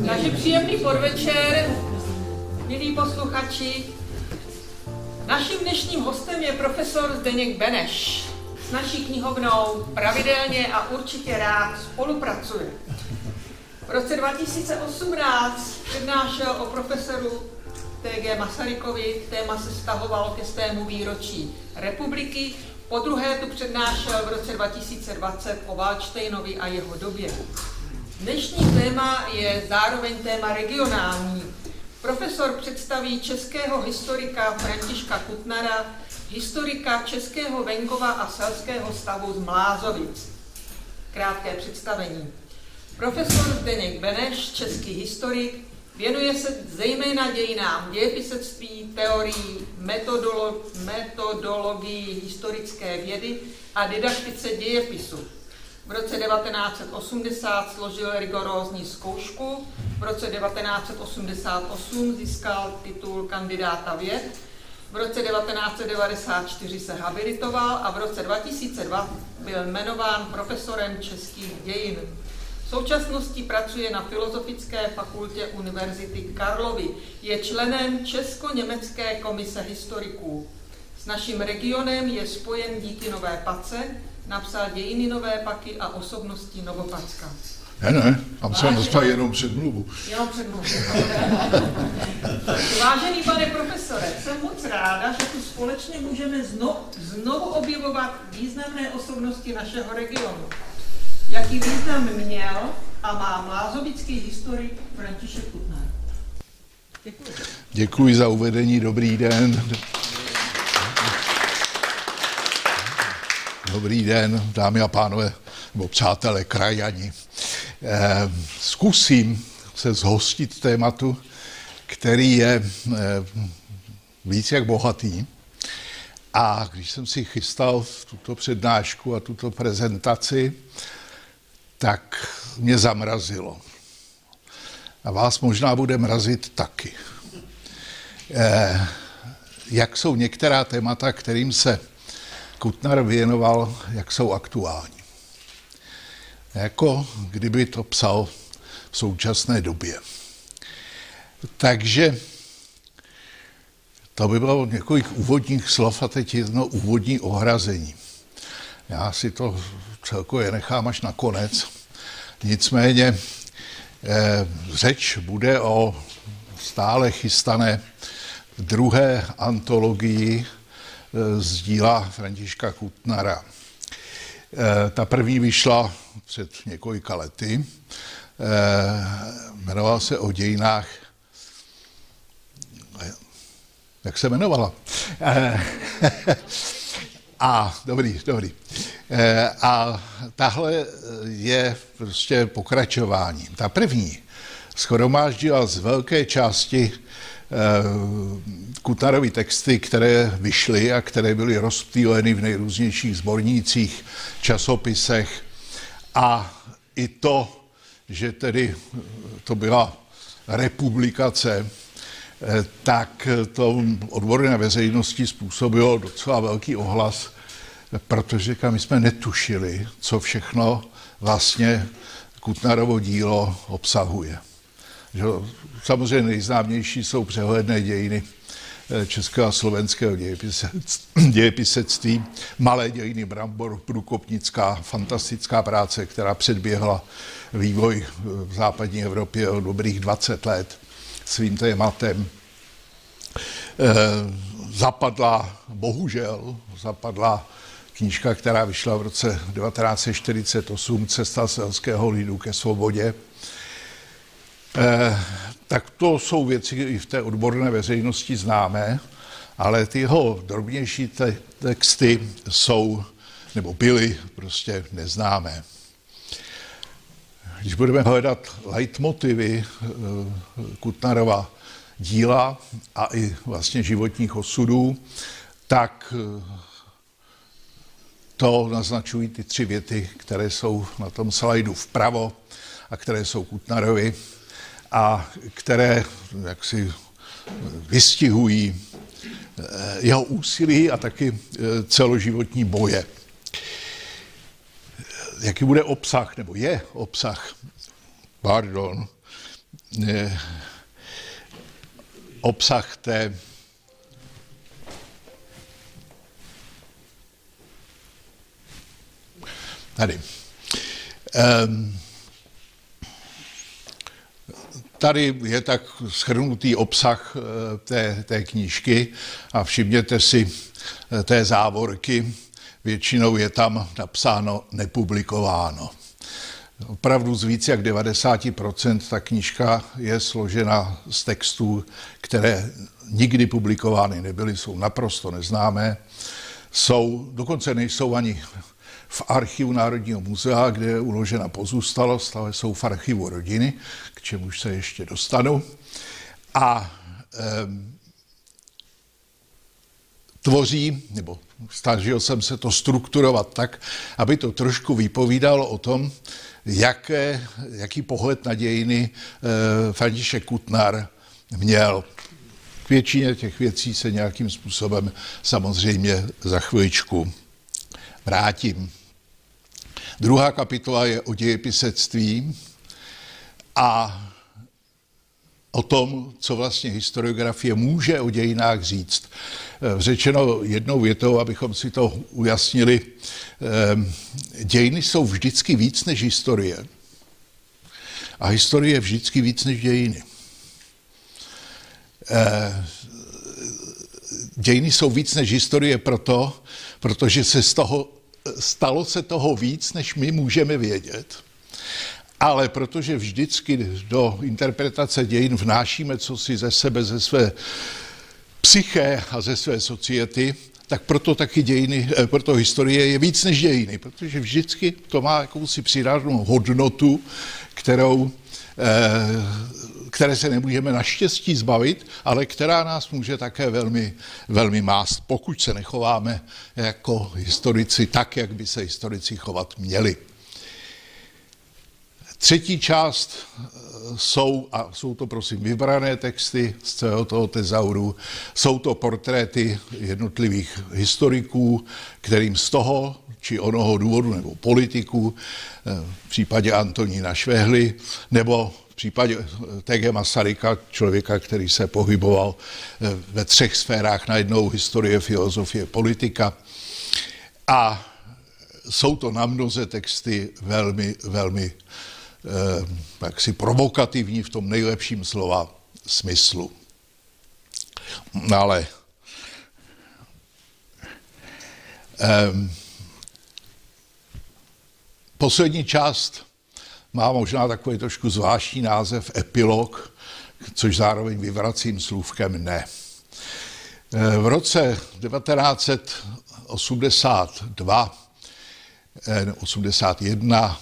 Takže příjemný podvečer, milí posluchači. Naším dnešním hostem je profesor Zdeněk Beneš. S naší knihovnou pravidelně a určitě rád spolupracuje. V roce 2018 přednášel o profesoru T.G. Masarykovi, téma se vztahovalo ke 100. výročí republiky. Podruhé tu přednášel v roce 2020 o Valdštejnovi a jeho době. Dnešní téma je zároveň téma regionální. Profesor představí českého historika Františka Kutnara, historika českého venkova a selského stavu z Mlázovic. Krátké představení. Profesor Zdeněk Beneš, český historik, věnuje se zejména dějinám dějepisectví, teorií, metodologii historické vědy a didaktice dějepisu. V roce 1980 složil rigorózní zkoušku, v roce 1988 získal titul kandidáta věd, v roce 1994 se habilitoval a v roce 2002 byl jmenován profesorem českých dějin. V současnosti pracuje na Filozofické fakultě Univerzity Karlovy. Je členem Česko-německé komise historiků. S naším regionem je spojen díky Nové Pace, napsal Dějiny Nové Paky a osobnosti Novopacka. Ne, tam jsem dostal jenom předmluvu. Jenom předmluvu. Vážený pane profesore, jsem moc ráda, že tu společně můžeme znovu objevovat významné osobnosti našeho regionu. Jaký význam měl a má mlázovický historik František Kutnar? Děkuji. Děkuji za uvedení, dobrý den. Dobrý den, dámy a pánové, nebo přátelé, krajani. Zkusím se zhostit tématu, který je víc jak bohatý. A když jsem si chystal tuto přednášku a tuto prezentaci, tak mě zamrazilo. A vás možná bude mrazit taky. Jak jsou některá témata, kterým se Kutnar věnoval, jak jsou aktuální. Jako kdyby to psal v současné době. Takže to by bylo několik úvodních slov a teď jedno úvodní ohrazení. Já si to celkově nechám až na konec. Nicméně řeč bude o stále chystané druhé antologii z díla Františka Kutnara. Ta první vyšla před několika lety. Jmenovala se O dějinách. Jak se jmenovala? Dobrý. A tahle je prostě pokračování. Ta první shromáždila z velké části Kutnarovy texty, které vyšly a které byly rozptýleny v nejrůznějších sbornících, časopisech. A i to, že tedy to byla republikace, tak to odborné veřejnosti způsobilo docela velký ohlas, protože my jsme netušili, co všechno vlastně Kutnarovo dílo obsahuje. Samozřejmě nejznámější jsou přehledné dějiny českého a slovenského dějepisectví, malé dějiny Brambor, průkopnická, fantastická práce, která předběhla vývoj v západní Evropě o dobrých 20 let svým tématem. Zapadla knížka, která vyšla v roce 1948, Cesta selského lidu ke svobodě. Tak to jsou věci i v té odborné veřejnosti známé, ale ty jeho drobnější texty jsou, nebo byly prostě neznámé. Když budeme hledat leitmotivy Kutnarova díla a i vlastně životních osudů, tak to naznačují ty 3 věty, které jsou na tom slajdu vpravo a které jsou Kutnarovi a které jaksi vystihují jeho úsilí a taky celoživotní boje. Jaký bude obsah, nebo je obsah obsah té tady. Tady je tak shrnutý obsah té knížky a všimněte si té závorky, většinou je tam napsáno nepublikováno. Opravdu z víc jak 90% ta knížka je složena z textů, které nikdy publikovány nebyly, jsou naprosto neznámé, dokonce nejsou ani v archivu Národního muzea, kde je uložena pozůstalost, ale jsou v archivu rodiny, k čemuž se ještě dostanu. A tvoří, nebo snažil jsem se to strukturovat tak, aby to trošku vypovídalo o tom, jaký pohled na dějiny František Kutnar měl. K většině těch věcí se nějakým způsobem samozřejmě za chviličku vrátím. Druhá kapitola je o dějepisectví a o tom, co vlastně historiografie může o dějinách říct. Řečeno jednou větou, abychom si to ujasnili, dějiny jsou vždycky víc než historie. A historie je vždycky víc než dějiny. Dějiny jsou víc než historie protože stalo se toho víc, než my můžeme vědět. Ale protože vždycky do interpretace dějin vnášíme cosi ze sebe, ze své psyché a ze své society, tak proto taky proto historie je víc než dějiny, protože vždycky to má jakousi přidanou hodnotu, které se nemůžeme naštěstí zbavit, ale která nás může také velmi, velmi mást, pokud se nechováme jako historici tak, jak by se historici chovat měli. Třetí část jsou to prosím vybrané texty z celého toho tezauru, jsou to portréty jednotlivých historiků, kterým z toho či onoho důvodu, nebo politiků, v případě Antonína Švehly, nebo v případě T.G. Masaryka, člověka, který se pohyboval ve 3 sférách najednou, historie, filozofie, politika. A jsou to na mnoze texty velmi, velmi jaksi provokativní v tom nejlepším slova smyslu. Ale poslední část má možná takový trošku zvláštní název epilog, což zároveň vyvracím slůvkem ne. V roce 1981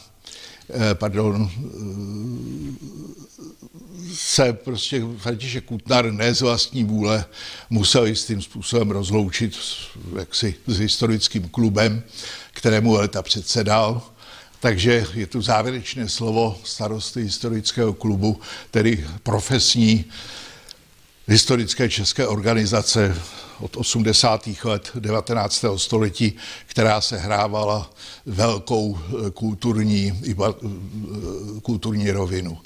se prostě František Kutnar ne z vlastní vůle musel jistým způsobem rozloučit jaksi s historickým klubem, kterému léta předsedal. Takže je tu závěrečné slovo starosty historického klubu, tedy profesní historické české organizace od 80. let 19. století, která se hrávala velkou kulturní rovinu.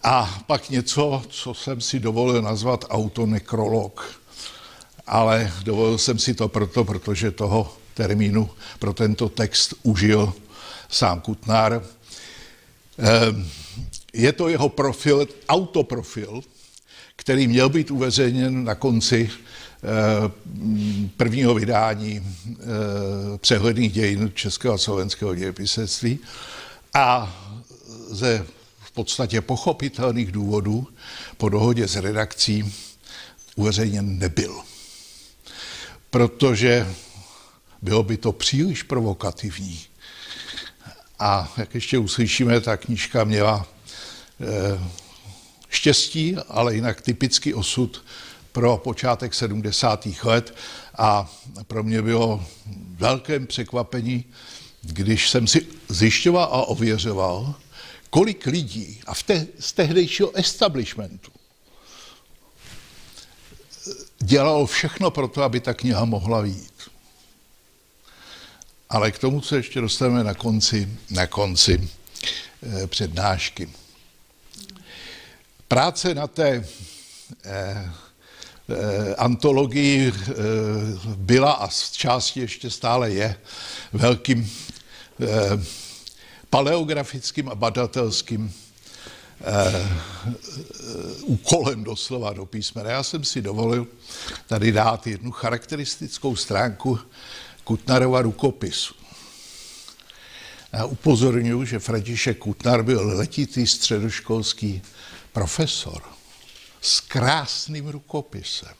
A pak něco, co jsem si dovolil nazvat autonekrolog, ale dovolil jsem si to protože toho termínu pro tento text užil sám Kutnar. Je to jeho profil, autoprofil, který měl být uveřejněn na konci prvního vydání přehledných dějin českého a slovenského dějepisectví a ze v podstatě pochopitelných důvodů po dohodě s redakcí uveřejněn nebyl. Protože bylo by to příliš provokativní. A jak ještě uslyšíme, ta knížka měla štěstí, ale jinak typický osud pro počátek 70. let a pro mě bylo velkém překvapení, když jsem si zjišťoval a ověřoval, kolik lidí a z tehdejšího establishmentu dělalo všechno pro to, aby ta kniha mohla vyjít. Ale k tomu se ještě dostaneme na konci přednášky. Práce na té antologii byla a z části ještě stále je velkým paleografickým a badatelským úkolem doslova do písmene. Já jsem si dovolil tady dát jednu charakteristickou stránku Kutnarova rukopisu. Já upozorňuji, že František Kutnar byl letitý středoškolský profesor s krásným rukopisem.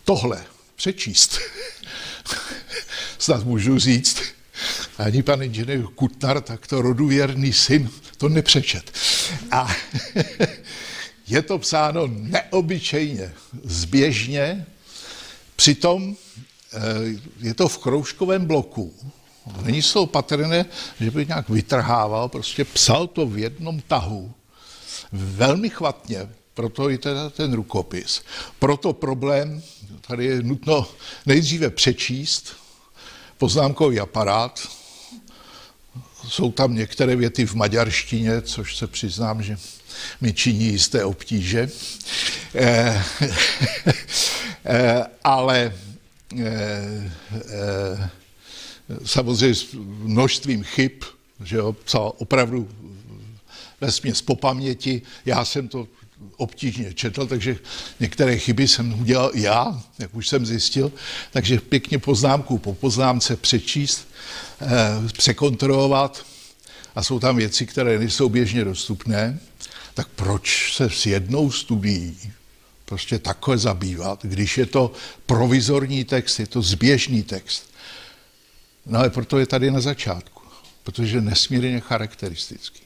Tohle přečíst, snad můžu říct, ani pan inženýr Kutnar, tak to roduvěrný syn, to nepřečet. A je to psáno neobyčejně zběžně, přitom je to v kroužkovém bloku. Není z toho patrné, že by nějak vytrhával, prostě psal to v jednom tahu, velmi chvatně, proto i teda ten rukopis. Proto problém, tady je nutno nejdříve přečíst poznámkový aparát. Jsou tam některé věty v maďarštině, což se přiznám, že mi činí jisté obtíže. Ale samozřejmě s množstvím chyb, že jo, psal opravdu vesměs po paměti. Já jsem to obtížně četl, takže některé chyby jsem udělal i já, jak už jsem zjistil, takže pěkně poznámku po poznámce přečíst, překontrolovat a jsou tam věci, které nejsou běžně dostupné, tak proč se s jednou studií prostě takhle zabývat, když je to provizorní text, je to zběžný text. No ale proto je tady na začátku, protože je nesmírně charakteristický.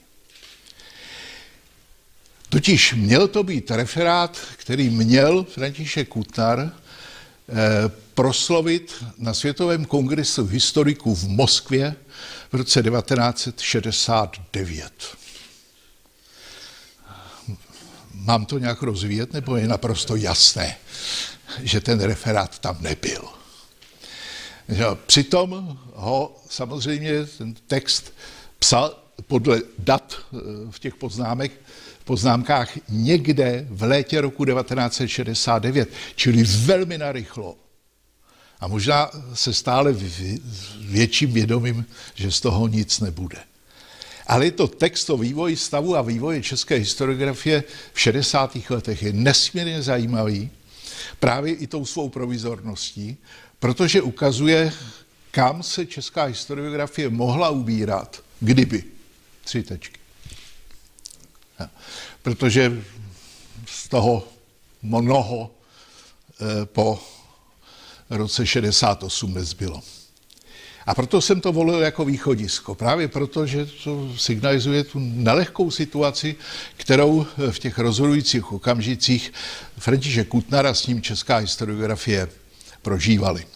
Totiž měl to být referát, který měl František Kutnar proslovit na Světovém kongresu historiků v Moskvě v roce 1969. Mám to nějak rozvíjet, nebo je naprosto jasné, že ten referát tam nebyl? Přitom ho samozřejmě ten text psal podle dat v těch poznámkách někde v létě roku 1969, čili velmi narychlo. A možná se stále větším vědomím, že z toho nic nebude. Ale je to text o vývoji stavu a vývoji české historiografie v 60. letech. Je nesmírně zajímavý, právě i tou svou provizorností, protože ukazuje, kam se česká historiografie mohla ubírat, kdyby. 3 tečky. Protože z toho mnoho po roce 68 nezbylo. A proto jsem to volil jako východisko. Právě proto, že to signalizuje tu nelehkou situaci, kterou v těch rozhodujících okamžicích František Kutnar a s ním česká historiografie prožívali.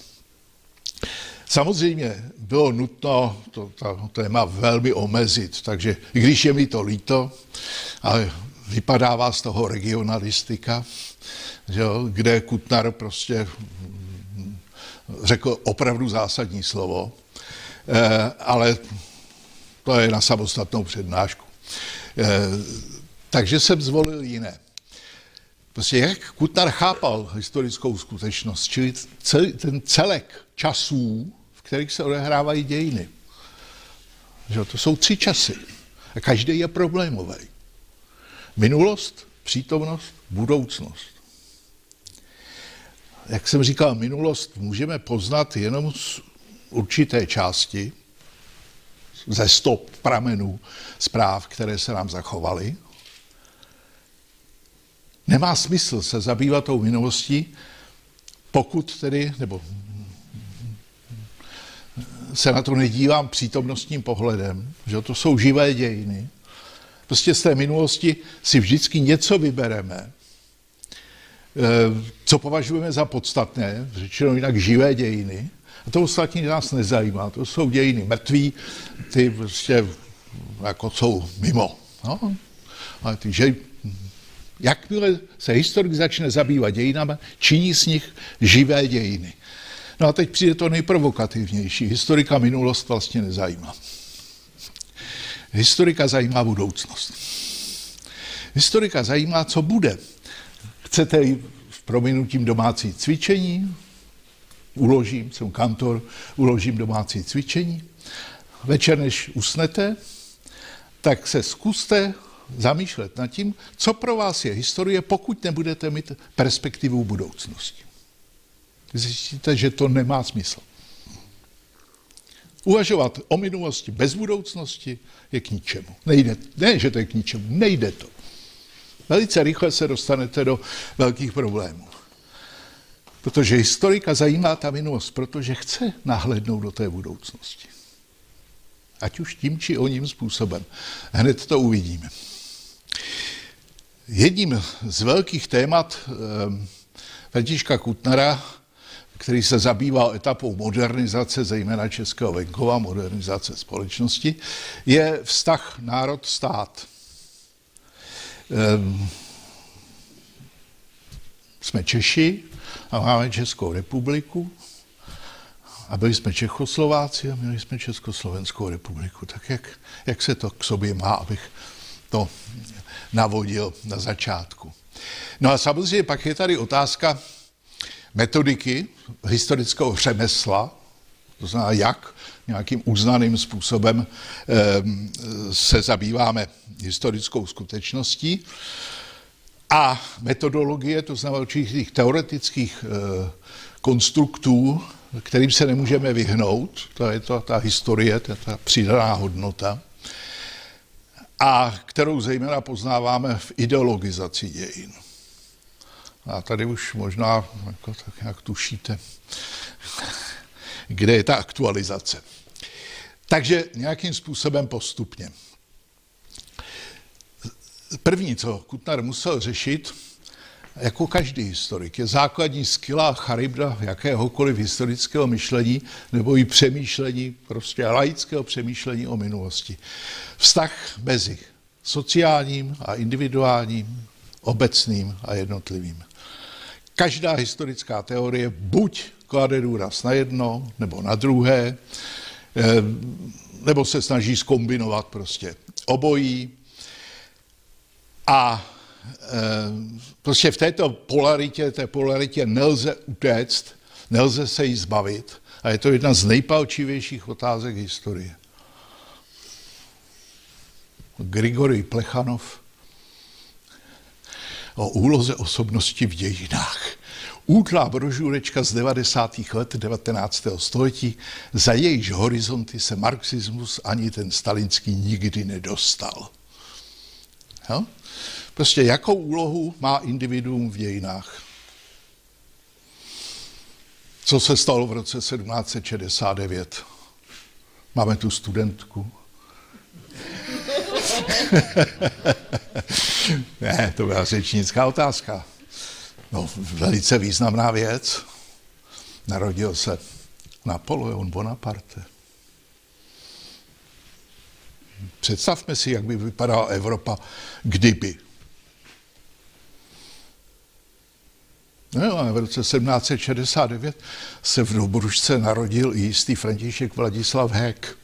Samozřejmě bylo nutno to téma velmi omezit, takže i když je mi to líto, ale vypadává z toho regionalistika, že jo, kde Kutnar prostě řekl opravdu zásadní slovo, ale to je na samostatnou přednášku. Takže jsem zvolil jiné. Prostě jak Kutnar chápal historickou skutečnost, čili ten celek časů, v kterých se odehrávají dějiny. Že to jsou 3 časy. A každý je problémový. Minulost, přítomnost, budoucnost. Jak jsem říkal, minulost můžeme poznat jenom z určité části, ze 100 pramenů zpráv, které se nám zachovaly. Nemá smysl se zabývat tou minulostí, pokud tedy, nebo se na to nedívám přítomnostním pohledem, že to jsou živé dějiny. Prostě z té minulosti si vždycky něco vybereme, co považujeme za podstatné, řečeno jinak živé dějiny, a to ostatní nás nezajímá. To jsou dějiny mrtví, ty prostě jako jsou mimo. No? Ale ty, že jakmile se historik začne zabývat dějinami, činí z nich živé dějiny. No a teď přijde to nejprovokativnější. Historika minulost vlastně nezajímá. Historika zajímá budoucnost. Historika zajímá, co bude. Chcete s prominutím domácí cvičení? Uložím, jsem kantor, uložím domácí cvičení. Večer, než usnete, tak se zkuste zamýšlet nad tím, co pro vás je historie, pokud nebudete mít perspektivu budoucnosti. Zjistíte, že to nemá smysl. Uvažovat o minulosti bez budoucnosti je k ničemu. Nejde, ne, že to je k ničemu, nejde to. Velice rychle se dostanete do velkých problémů. Protože historika zajímá ta minulost, protože chce nahlédnout do té budoucnosti. Ať už tím, či oním způsobem. Hned to uvidíme. Jedním z velkých témat Františka Kutnara, který se zabýval etapou modernizace, zejména českého venkova, modernizace společnosti, je vztah národ-stát. Jsme Češi a máme Českou republiku a byli jsme Čechoslováci a měli jsme Československou republiku. Tak jak se to k sobě má, abych to navodil na začátku. No a samozřejmě pak je tady otázka metodiky historického řemesla, to znamená, jak nějakým uznaným způsobem se zabýváme historickou skutečností a metodologie, to znamená určitých teoretických konstruktů, kterým se nemůžeme vyhnout, to je ta historie, to je ta přidaná hodnota, a kterou zejména poznáváme v ideologizaci dějin. A tady už možná jako tak nějak tušíte, kde je ta aktualizace. Takže nějakým způsobem postupně. První, co Kutnar musel řešit, jako každý historik, je základní skilla a charybda jakéhokoliv historického myšlení nebo i přemýšlení, prostě laického přemýšlení o minulosti. Vztah mezi sociálním a individuálním, obecným a jednotlivým. Každá historická teorie buď klade důraz na jedno, nebo na druhé, nebo se snaží zkombinovat prostě obojí. A prostě v té polaritě nelze utéct, nelze se jí zbavit a je to jedna z nejpalčivějších otázek historie. Grigorij Plechanov o úloze osobnosti v dějinách. Útlá brožurečka z 90. let 19. století, za jejíž horizonty se marxismus ani ten stalinský nikdy nedostal. Jo? Prostě jakou úlohu má individuum v dějinách? Co se stalo v roce 1769? Máme tu studentku. Ne, to byla řečnická otázka. No, velice významná věc. Narodil se Napoleon Bonaparte. Představme si, jak by vypadala Evropa, kdyby. No a v roce 1769 se v Dobrušce narodil i jistý František Vladislav Hek.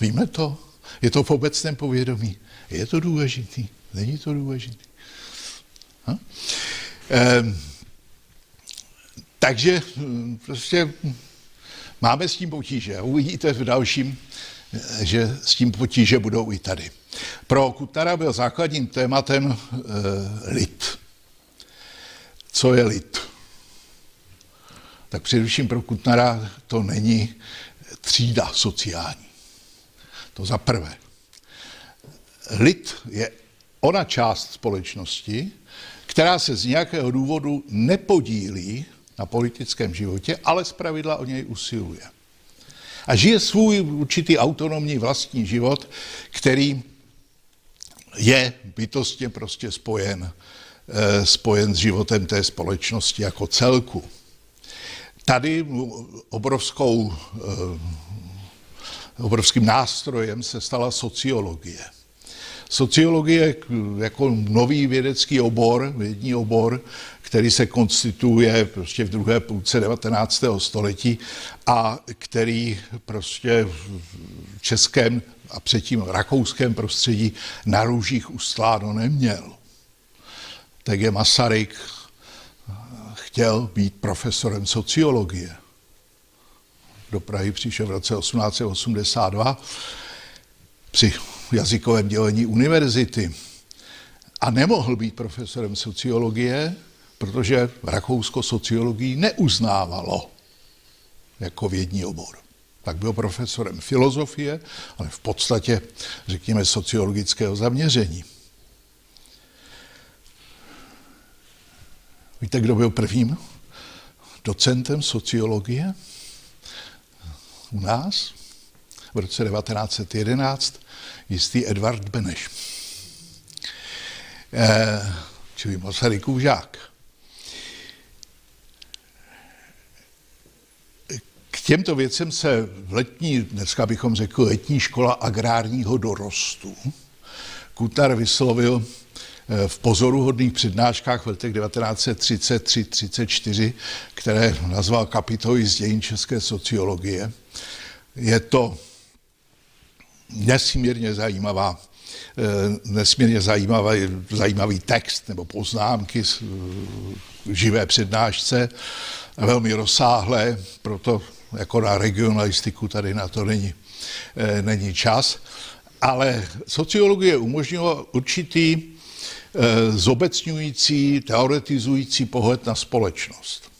Víme to? Je to v obecném povědomí. Je to důležitý? Není to důležitý? Takže prostě máme s tím potíže. Uvidíte v dalším, že s tím potíže budou i tady. Pro Kutnara byl základním tématem lid. Co je lid? Tak především pro Kutnara to není třída sociální. To za prvé. Lid je ona část společnosti, která se z nějakého důvodu nepodílí na politickém životě, ale zpravidla o něj usiluje. A žije svůj určitý autonomní vlastní život, který je bytostně prostě spojen s životem té společnosti jako celku. Tady obrovským nástrojem se stala sociologie. Sociologie jako nový vědecký obor, vědní obor, který se konstituuje prostě v druhé půlce 19. století a který prostě v českém a předtím rakouském prostředí na růžích ustláno neměl. Takže Masaryk chtěl být profesorem sociologie. Do Prahy přišel v roce 1882 při jazykovém dělení univerzity a nemohl být profesorem sociologie, protože Rakousko sociologii neuznávalo jako vědní obor. Tak byl profesorem filozofie, ale v podstatě, řekněme, sociologického zaměření. Víte, kdo byl prvním docentem sociologie u nás? V roce 1911 jistý Edvard Beneš, čili Masarykův žák. K těmto věcem se v letní, dneska bychom řekli letní škola agrárního dorostu, Kutnar vyslovil v pozoruhodných přednáškách v letech 1933-34, které nazval kapitoly z dějin české sociologie. Je to nesmírně zajímavý text nebo poznámky z živé přednášce, velmi rozsáhlé, proto jako na regionalistiku tady na to není čas, ale sociologie umožnila určitý zobecňující, teoretizující pohled na společnost.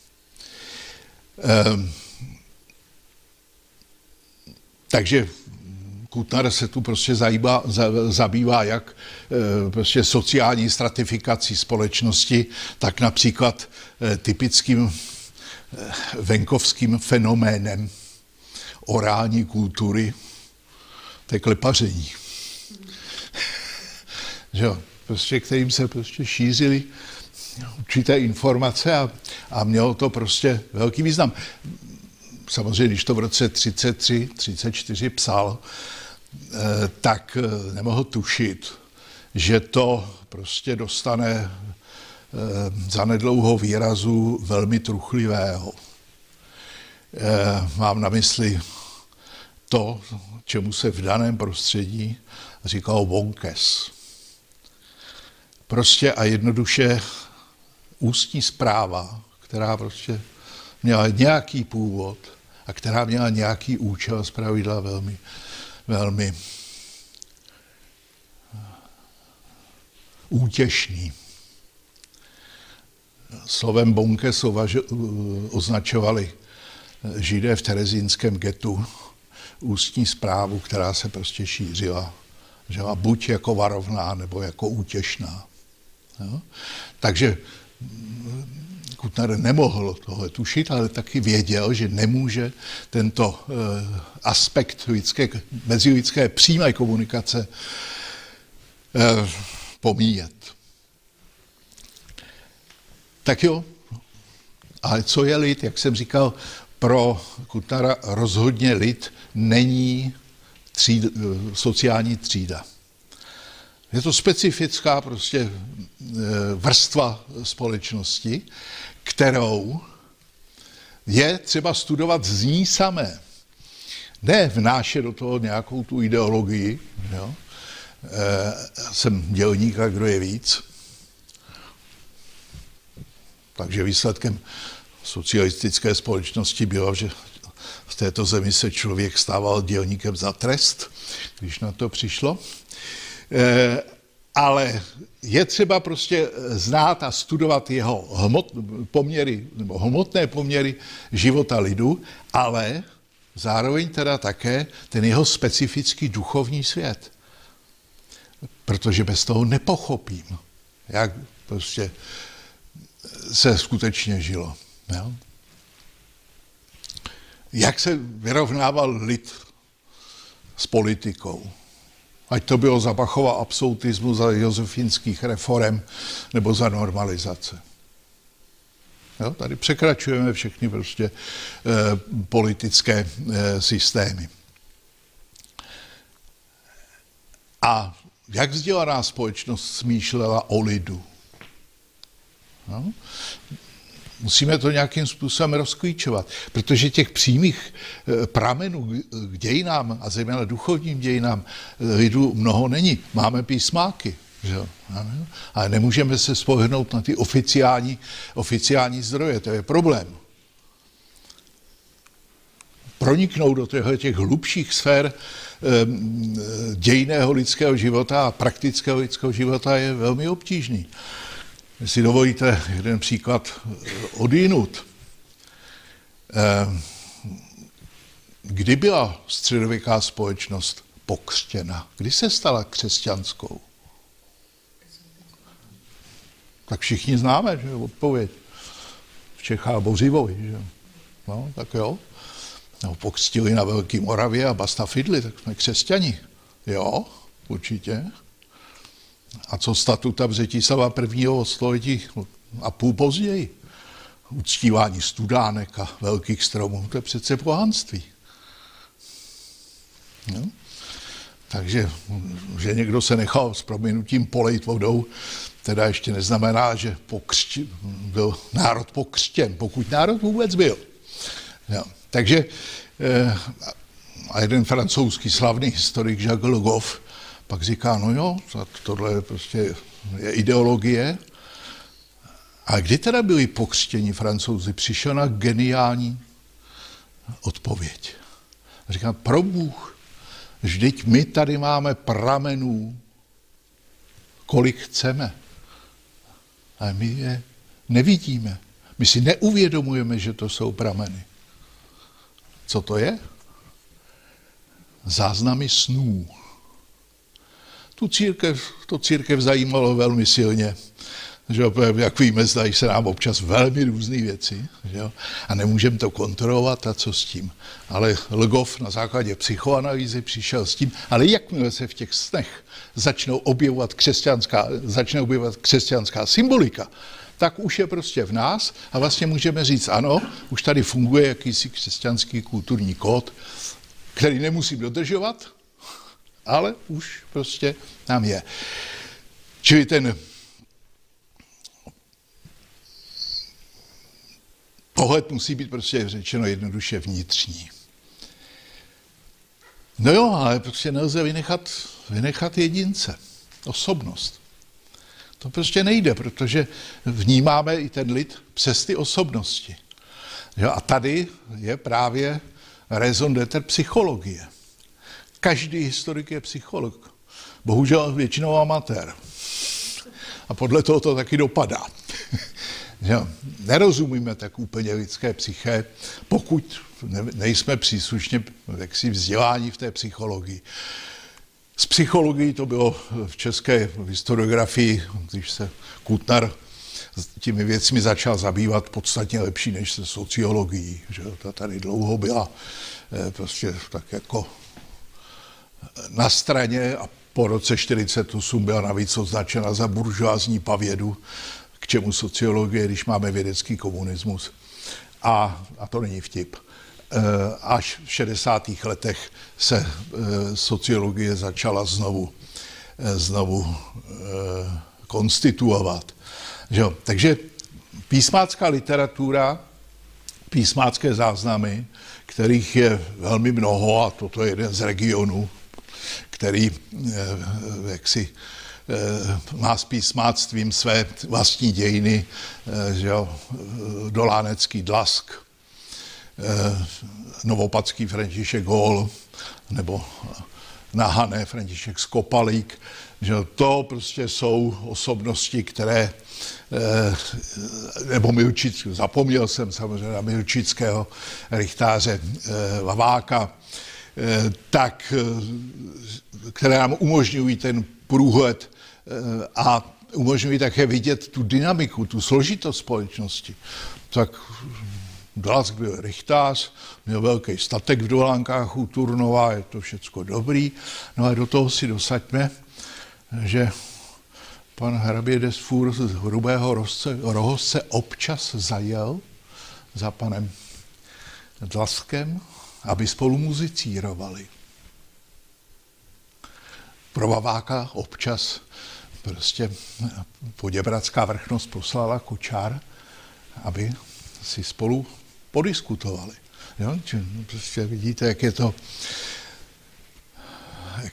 Takže Kutnar se tu prostě zabývá jak prostě sociální stratifikací společnosti, tak například typickým venkovským fenoménem orální kultury, to je klepaření. Prostě, kterým se prostě šířily určité informace a mělo to prostě velký význam. Samozřejmě, když to v roce 33-34 psal, tak nemohl tušit, že to prostě dostane zanedlouho výrazu velmi truchlivého. Mám na mysli to, čemu se v daném prostředí říkalo bonkes. Prostě a jednoduše ústní zpráva, která prostě měla nějaký původ a která měla nějaký účel, zpravidla velmi útěšný. Slovem bonkes označovali Židé v terezínském getu ústní zprávu, která se prostě šířila, že buď jako varovná, nebo jako útěšná. Jo? Takže Kutnar nemohl tohle tušit, ale taky věděl, že nemůže tento aspekt mezilidské přímé komunikace pomíjet. Tak jo, ale co je lid? Jak jsem říkal, pro Kutnara rozhodně lid není sociální třída. Je to specifická prostě vrstva společnosti, kterou je třeba studovat z ní samé. Ne vnášet do toho nějakou tu ideologii. Jo? Jsem dělník a kdo je víc. Takže výsledkem socialistické společnosti bylo, že v této zemi se člověk stával dělníkem za trest, když na to přišlo. Ale je třeba prostě znát a studovat jeho hmotné poměry života lidu, ale zároveň teda také ten jeho specifický duchovní svět. Protože bez toho nepochopím, jak prostě se skutečně žilo. Jo? Jak se vyrovnával lid s politikou. Ať to bylo za Bachova absolutismu, za josefínských reforem nebo za normalizace. Jo? Tady překračujeme všechny prostě politické systémy. A jak vzdělaná společnost smýšlela o lidu? No? Musíme to nějakým způsobem rozklíčovat, protože těch přímých pramenů k dějinám, a zejména duchovním dějinám, lidu mnoho není. Máme písmáky, že jo? Ale nemůžeme se spolehnout na ty oficiální zdroje, to je problém. Proniknout do těch hlubších sfér dějinného lidského života a praktického lidského života je velmi obtížný. Jestli dovolíte jeden příklad odjinud. Kdy byla středověká společnost pokřtěna? Kdy se stala křesťanskou? Tak všichni známe, že odpověď. V Čechách Bořivoj, že? No, tak jo. No, pokřtili na Velké Moravě a basta fidli, tak jsme křesťani. Jo, určitě. A co statuta Břetislava prvního století a půl později? Uctívání studánek a velkých stromů, to je přece pohanství. No. Takže, že někdo se nechal s prominutím polejt vodou, teda ještě neznamená, že byl národ pokřtěn, pokud národ vůbec byl. No. Takže a jeden francouzský slavný historik Jacques Le Goff pak říká, no jo, tohle prostě je ideologie. A kdy teda byli pokřtěni Francouzi? Přišel na geniální odpověď. Říká, probůh, vždyť my tady máme pramenů, kolik chceme. Ale my je nevidíme. My si neuvědomujeme, že to jsou prameny. Co to je? Záznamy snů. To církev zajímalo velmi silně. Že, jak víme, zdají se nám občas velmi různé věci, že, a nemůžeme to kontrolovat a co s tím. Ale Le Goff na základě psychoanalýzy přišel s tím, ale jakmile se v těch snech začne objevovat křesťanská symbolika, tak už je prostě v nás a vlastně můžeme říct, ano, už tady funguje jakýsi křesťanský kulturní kód, který nemusím dodržovat, ale už prostě tam je. Čili ten pohled musí být prostě řečeno jednoduše vnitřní. No jo, ale prostě nelze vynechat jedince, osobnost. To prostě nejde, protože vnímáme i ten lid přes ty osobnosti. Jo, a tady je právě raison d'être psychologie. Každý historik je psycholog. Bohužel většinou amatér. A podle toho to taky dopadá. Jo, nerozumíme tak úplně lidské psyché, pokud nejsme příslušně jaksi vzdělání v té psychologii. S psychologií to bylo v české historiografii, když se Kutnar těmi věcmi začal zabývat, podstatně lepší než se sociologií. Že ta tady dlouho byla prostě tak jako na straně a po roce 1948 byla navíc označena za buržoázní pavědu, k čemu sociologie, když máme vědecký komunismus. A to není vtip. Až v 60. letech se sociologie začala znovu konstituovat. Takže písmácká literatura, písmácké záznamy, kterých je velmi mnoho, a toto je jeden z regionů, který jaksi má s písmáctvím své vlastní dějiny, Dolánecký Dlask, Novopatský František Hol, nebo na Hané František Skopalík, že to prostě jsou osobnosti, které, nebo zapomněl jsem samozřejmě na milčického rychtáře Vaváka, tak, které nám umožňují ten průhled a umožňují také vidět tu dynamiku, tu složitost společnosti. Tak Dlask byl rychtář, měl velký statek v Dolánkách u Turnova, je to všecko dobrý. No a do toho si dosaďme, že pan hrabě Desfůr z Hrubého Rohozce občas zajel za panem Dlaskem, aby spolu muzicírovali. Pro Vaváka občas prostě Poděbradská vrchnost poslala Kočár, aby si spolu podiskutovali. Jo? Prostě vidíte, jak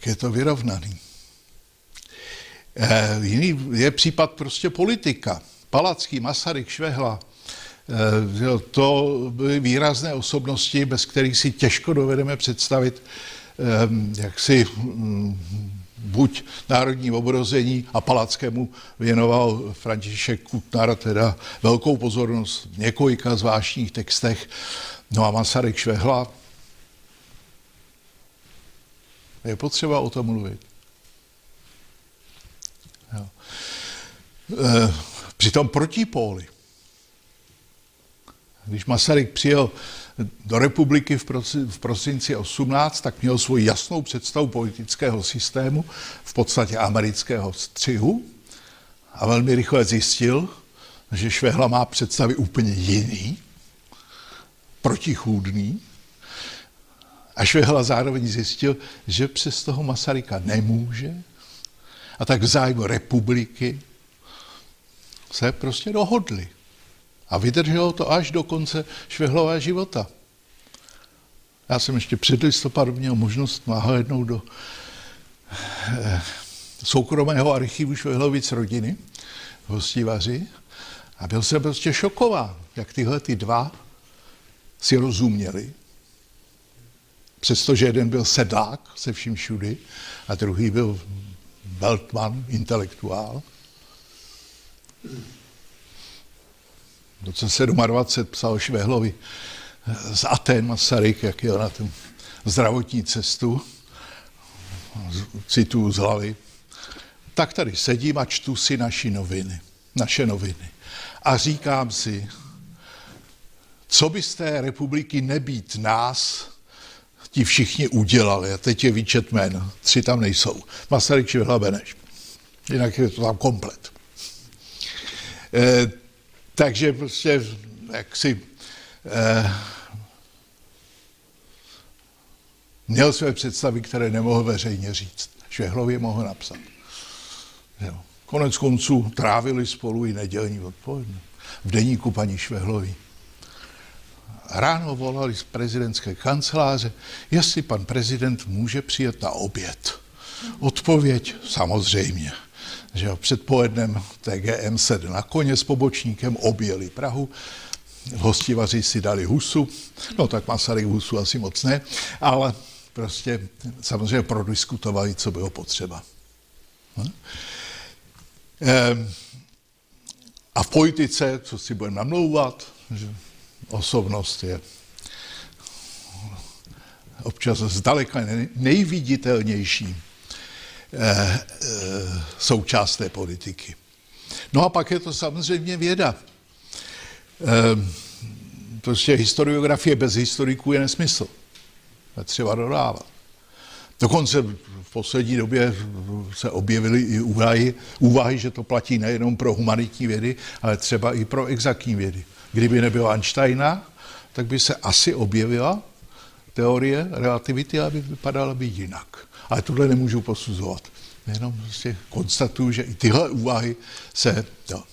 je to vyrovnaný. Jiný je případ prostě politika. Palacký, Masaryk, Švehla, to byly výrazné osobnosti, bez kterých si těžko dovedeme představit, jak si buď národní obrození, a Palackému věnoval František Kutnar teda velkou pozornost v několika zvláštních textech. No a Masaryk, Švehla, je potřeba o tom mluvit. Jo. Přitom protipóly. Když Masaryk přijel do republiky v prosinci 18, tak měl svoji jasnou představu politického systému, v podstatě amerického střihu, a velmi rychle zjistil, že Švehla má představy úplně jiný, protichůdný, a Švehla zároveň zjistil, že přes toho Masaryka nemůže, a tak v zájmu republiky se prostě dohodli. A vydrželo to až do konce Švehlova života. Já jsem ještě před listopadem měl možnost nahlédnout do soukromého archivu Švehlovic rodiny v Hostivaři a byl jsem prostě šokován, jak tyhle ty dva si rozuměli. Přestože jeden byl sedlák se vším všudy a druhý byl Weltmann, intelektuál. V roce 27 psal Švehlovi z Aten Masaryk, jak jel na tu zdravotní cestu, cituju z hlavy, tak tady sedím a čtu si naše noviny. A říkám si, co by z té republiky nebýt nás, ti všichni udělali. A teď je výčet jmen, 3 tam nejsou. Masaryk, Švehla, Beneš. Jinak je to tam komplet. Takže prostě jaksi měl své představy, které nemohl veřejně říct. Švehlovi mohl napsat. Jo. Konec konců trávili spolu i nedělní odpoledne. V deníku paní Švehlový. Ráno volali z prezidentské kanceláře, jestli pan prezident může přijet na oběd. Odpověď samozřejmě. Že předpolednem TGM sedl na koně s pobočníkem, objeli Prahu, v Hostivaři si dali husu, no tak Masaryk husu asi moc ne, ale prostě samozřejmě prodiskutovali, co bylo potřeba. A v politice, co si budeme namlouvat, že osobnost je občas zdaleka nejviditelnější součást té politiky. No a pak je to samozřejmě věda. Prostě historiografie bez historiků je nesmysl. Je třeba dodávat. Dokonce v poslední době se objevily i úvahy, že to platí nejenom pro humanitní vědy, ale třeba i pro exaktní vědy. Kdyby nebylo Einsteina, tak by se asi objevila teorie relativity, aby vypadala by jinak. Ale tohle nemůžu posuzovat. Jenom prostě konstatuju, že i tyhle úvahy se... Jo.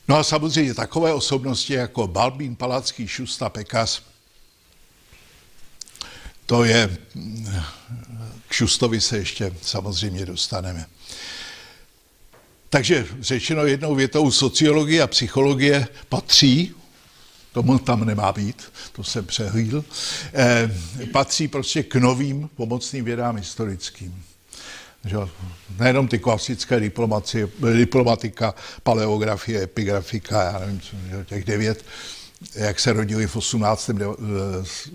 No a samozřejmě takové osobnosti jako Balbín, Palacký, Šusta, Pekař, to je... K Šustovi se ještě samozřejmě dostaneme. Takže řečeno jednou větou, sociologie a psychologie patří, tomu tam nemá být, to jsem přehlídl, patří prostě k novým pomocným vědám historickým. Že nejenom ty klasické diplomatika, paleografie, epigrafika, já nevím, těch 9, jak se rodili v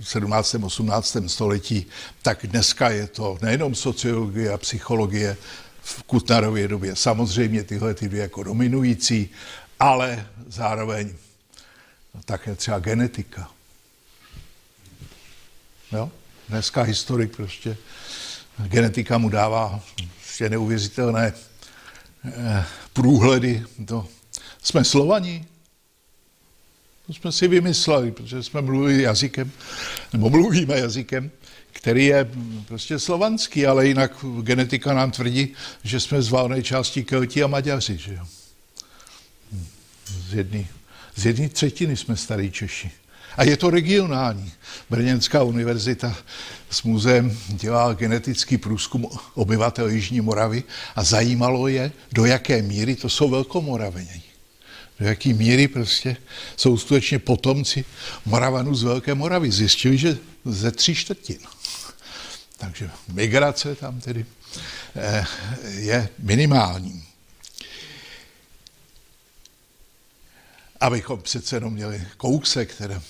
17. 18. století, tak dneska je to nejenom sociologie a psychologie v Kutnarově době. Samozřejmě tyhle ty dvě jako dominující, ale zároveň také třeba genetika. Jo? Dneska historik prostě, genetika mu dává prostě neuvěřitelné průhledy. Jsme Slovaní. To jsme si vymysleli, protože jsme mluvili jazykem, nebo mluvíme jazykem, který je prostě slovanský, ale jinak genetika nám tvrdí, že jsme z valné části Kelti a Maďaři, že jo. Z jedné třetiny jsme starý Češi. A je to regionální. Brněnská univerzita s muzeem dělala genetický průzkum obyvatel Jižní Moravy a zajímalo je, do jaké míry to jsou velkomoraveni. Do jaké míry prostě jsou skutečně potomci Moravanů z Velké Moravy. Zjistili, že ze 3/4. Takže migrace tam tedy je minimální. Abychom přece jenom měli kousek teda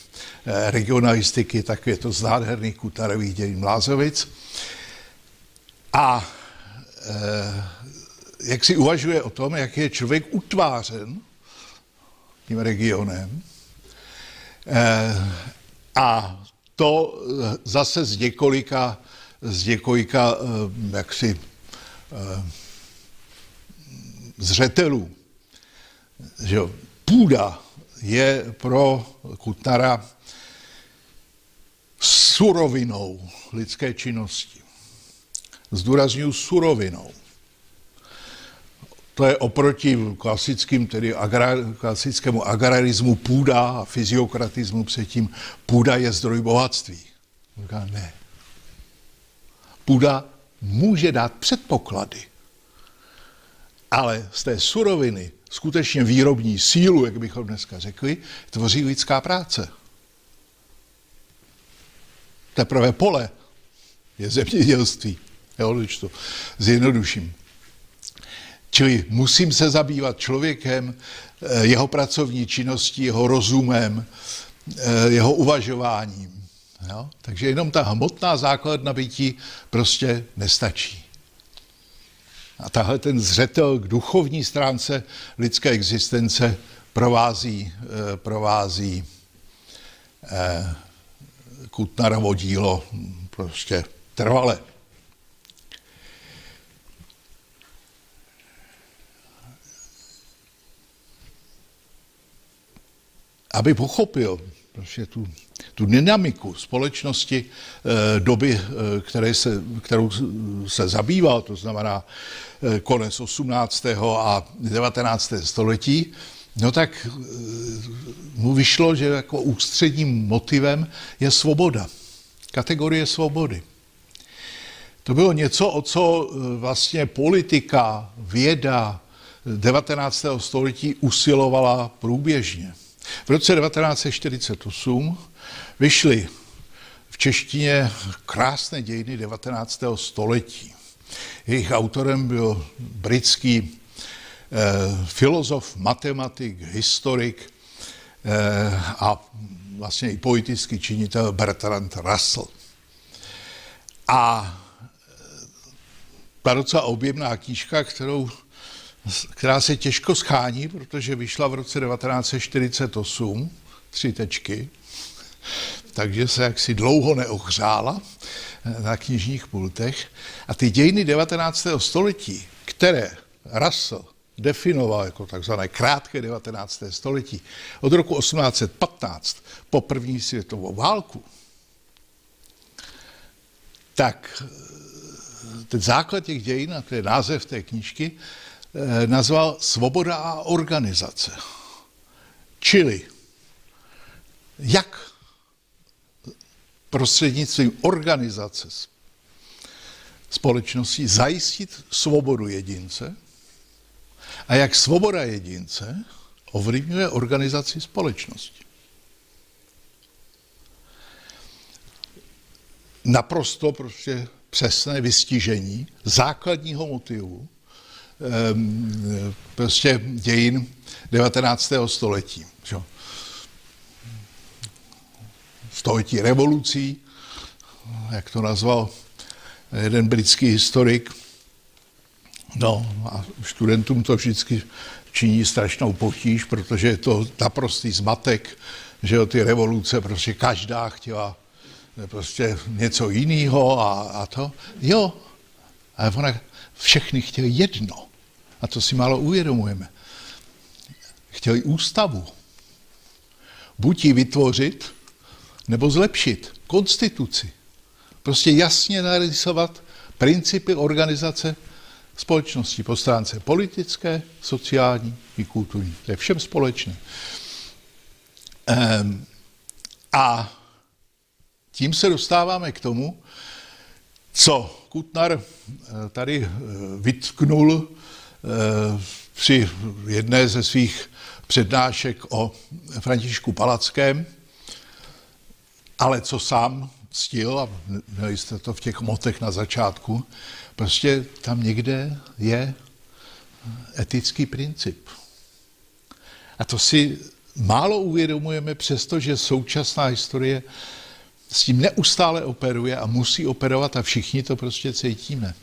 regionalistiky, tak je to z nádherných Kutnarových dějin Mlázovic. A jak si uvažuje o tom, jak je člověk utvářen tím regionem. A to zase z několika jaksi zřetelů. Že půda je pro Kutnara surovinou lidské činnosti. Zdůrazňuji surovinou. To je oproti klasickému agrarismu půda a fyziokratismu předtím. Půda je zdroj bohatství. Říká, ne. Půda může dát předpoklady, ale z té suroviny skutečně výrobní sílu, jak bychom dneska řekli, tvoří lidská práce. Teprve pole je zemědělství. Jo, když to zjednoduším. Čili musím se zabývat člověkem, jeho pracovní činností, jeho rozumem, jeho uvažováním. Jo? Takže jenom ta hmotná základna bytí prostě nestačí. A tahle ten zřetel k duchovní stránce lidské existence provází Kutnarovo dílo prostě trvale. Aby pochopil prostě tu dynamiku společnosti doby, kterou se zabýval, to znamená konec 18. a 19. století, no tak mu vyšlo, že jako ústředním motivem je svoboda. Kategorie svobody. To bylo něco, o co vlastně politika, věda 19. století usilovala průběžně. V roce 1948 vyšly v češtině krásné dějiny 19. století. Jejich autorem byl britský filozof, matematik, historik a vlastně i politický činitel Bertrand Russell. A ta docela objemná knížka, která se těžko schání, protože vyšla v roce 1948, 3 tečky, takže se jaksi dlouho neohřála na knižních pultech. A ty dějiny 19. století, které Russell definoval jako takzvané krátké 19. století, od roku 1815 po první světovou válku, tak ten základ těch dějin, a to je název té knížky, nazval Svoboda a organizace. Čili jak prostřednictvím organizace společnosti zajistit svobodu jedince a jak svoboda jedince ovlivňuje organizaci společnosti. Naprosto prostě přesné vystižení základního motivu prostě dějin 19. století. Století revolucí, jak to nazval jeden britský historik. No a studentům to vždycky činí strašnou potíž, protože je to naprostý zmatek, že ty revoluce, prostě každá chtěla prostě něco jiného a to. Jo, ale ona všechny chtěli jedno. A to si málo uvědomujeme. Chtěli ústavu. Buď ji vytvořit, nebo zlepšit konstituci. prostě jasně narysovat principy organizace společnosti po stránce politické, sociální i kulturní. To je všem společné. A tím se dostáváme k tomu, co Kutnar tady vytknul při jedné ze svých přednášek o Františku Palackém, ale co sám ctil, a měli jste to v těch motech na začátku, prostě tam někde je etický princip. A to si málo uvědomujeme, přestože současná historie s tím neustále operuje a musí operovat a všichni to prostě cítíme.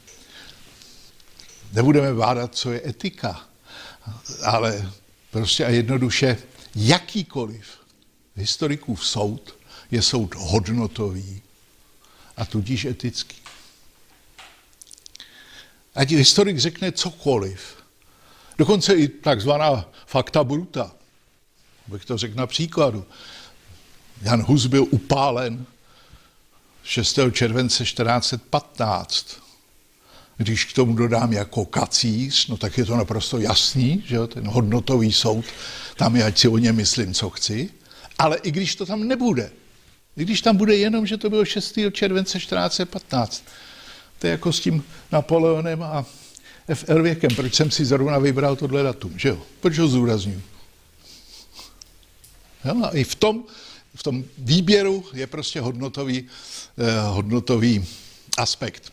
Nebudeme bádat, co je etika, ale prostě a jednoduše jakýkoliv historikův soud je soud hodnotový a tudíž etický. Ať historik řekne cokoliv, dokonce i takzvaná fakta bruta, bych to řekl na příkladu. Jan Hus byl upálen 6. července 1415. Když k tomu dodám jako kacíř, no tak je to naprosto jasný, že jo, ten hodnotový soud, tam je, ať si o něm myslím, co chci, ale i když to tam nebude, i když tam bude jenom, že to bylo 6. července 1415, to je jako s tím Napoleonem a F.L. věkem, proč jsem si zrovna vybral tohle datum, že jo, proč ho zdůrazňuji. A i v tom výběru je prostě hodnotový aspekt.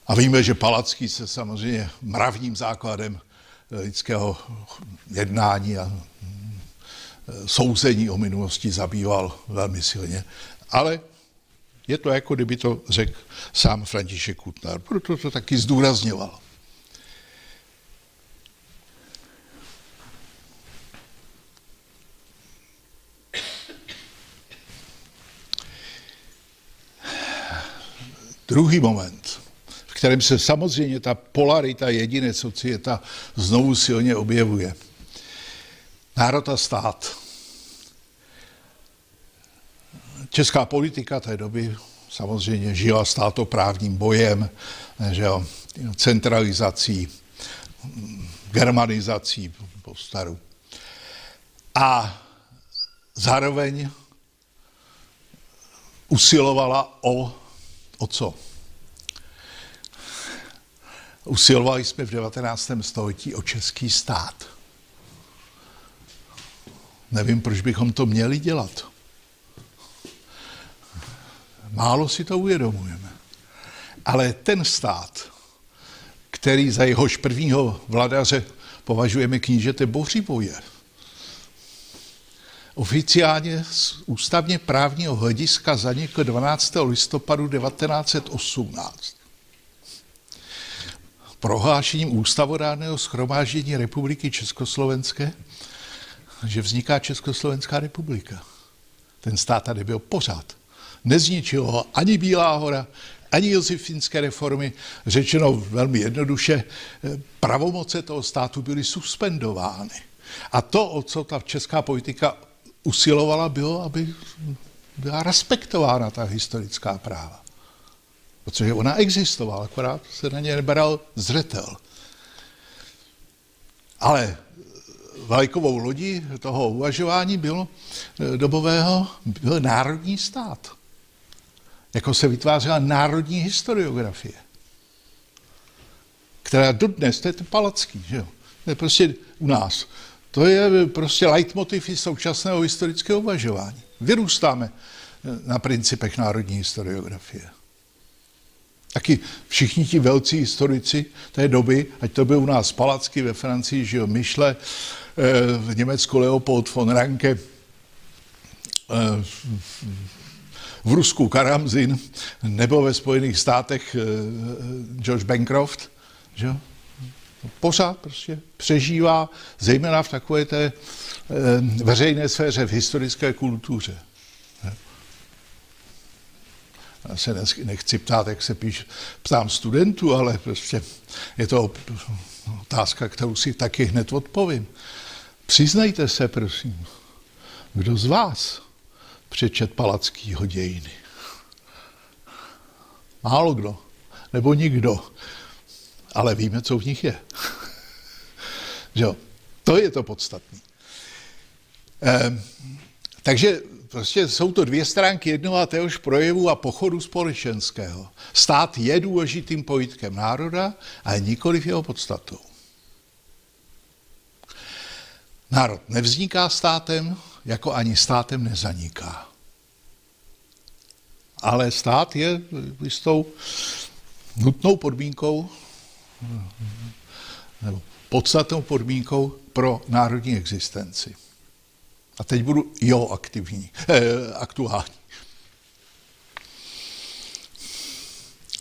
A víme, že Palacký se samozřejmě mravním základem lidského jednání a souzení o minulosti zabýval velmi silně. Ale je to jako kdyby to řekl sám František Kutnar, proto to taky zdůrazňoval. Druhý moment, v kterém se samozřejmě ta polarita jediné societa znovu silně objevuje. Národ a stát. Česká politika té doby samozřejmě žila státoprávním bojem, že jo, centralizací, germanizací po staru. A zároveň usilovala o co? Usilovali jsme v 19. století o český stát. Nevím, proč bychom to měli dělat. Málo si to uvědomujeme. Ale ten stát, který za jehož prvního vladaře považujeme knížete Bořivoje, oficiálně z ústavně právního hlediska zanikl 12. listopadu 1918. Prohlášením ústavodárného shromáždění Republiky Československé, že vzniká Československá republika. Ten stát tady byl pořád. Nezničilo ho ani Bílá hora, ani josefínské reformy. Řečeno velmi jednoduše, pravomoce toho státu byly suspendovány. A to, o co ta česká politika usilovala, bylo, aby byla respektována ta historická práva. Protože ona existovala, akorát se na ně nebral zřetel. Ale vlajkovou lodí toho uvažování bylo národní stát. Jako se vytvářela národní historiografie, která dodnes, to je ten Palacký, že jo? To je prostě u nás. To je prostě leitmotiv současného historického uvažování. Vyrůstáme na principech národní historiografie. Taky všichni ti velcí historici té doby, ať to byl u nás Palacký, ve Francii, že jo, Michele, v Německu Leopold von Ranke, v Rusku Karamzin, nebo ve Spojených státech George Bancroft, že jo, pořád prostě přežívá, zejména v takové té veřejné sféře, v historické kultuře. Já se nechci ptát, jak se ptám studentů, ale prostě je to otázka, kterou si taky hned odpovím. Přiznejte se, prosím, kdo z vás přečet Palackýho dějiny? Málo kdo. Nebo nikdo. Ale víme, co v nich je. Že jo? To je to podstatné. Takže prostě jsou to dvě stránky jednoho a téhož projevu a pochodu společenského. Stát je důležitým pojítkem národa, ale nikoliv jeho podstatou. Národ nevzniká státem, jako ani státem nezaniká. Ale stát je jistou nutnou podmínkou, nebo podstatnou podmínkou pro národní existenci. A teď budu aktuální.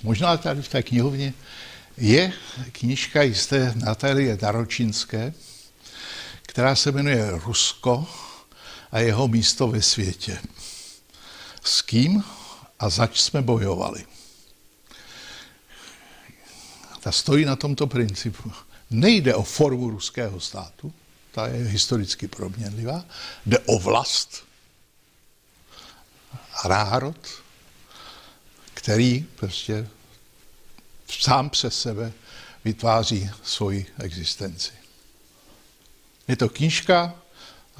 Možná tady v té knihovně je knížka jisté Natálie Daročinské, která se jmenuje Rusko a jeho místo ve světě. S kým a zač jsme bojovali. Ta stojí na tomto principu. Nejde o formu ruského státu, ta je historicky proměnlivá, jde o vlast a národ, který prostě sám přes sebe vytváří svoji existenci. Je to knížka,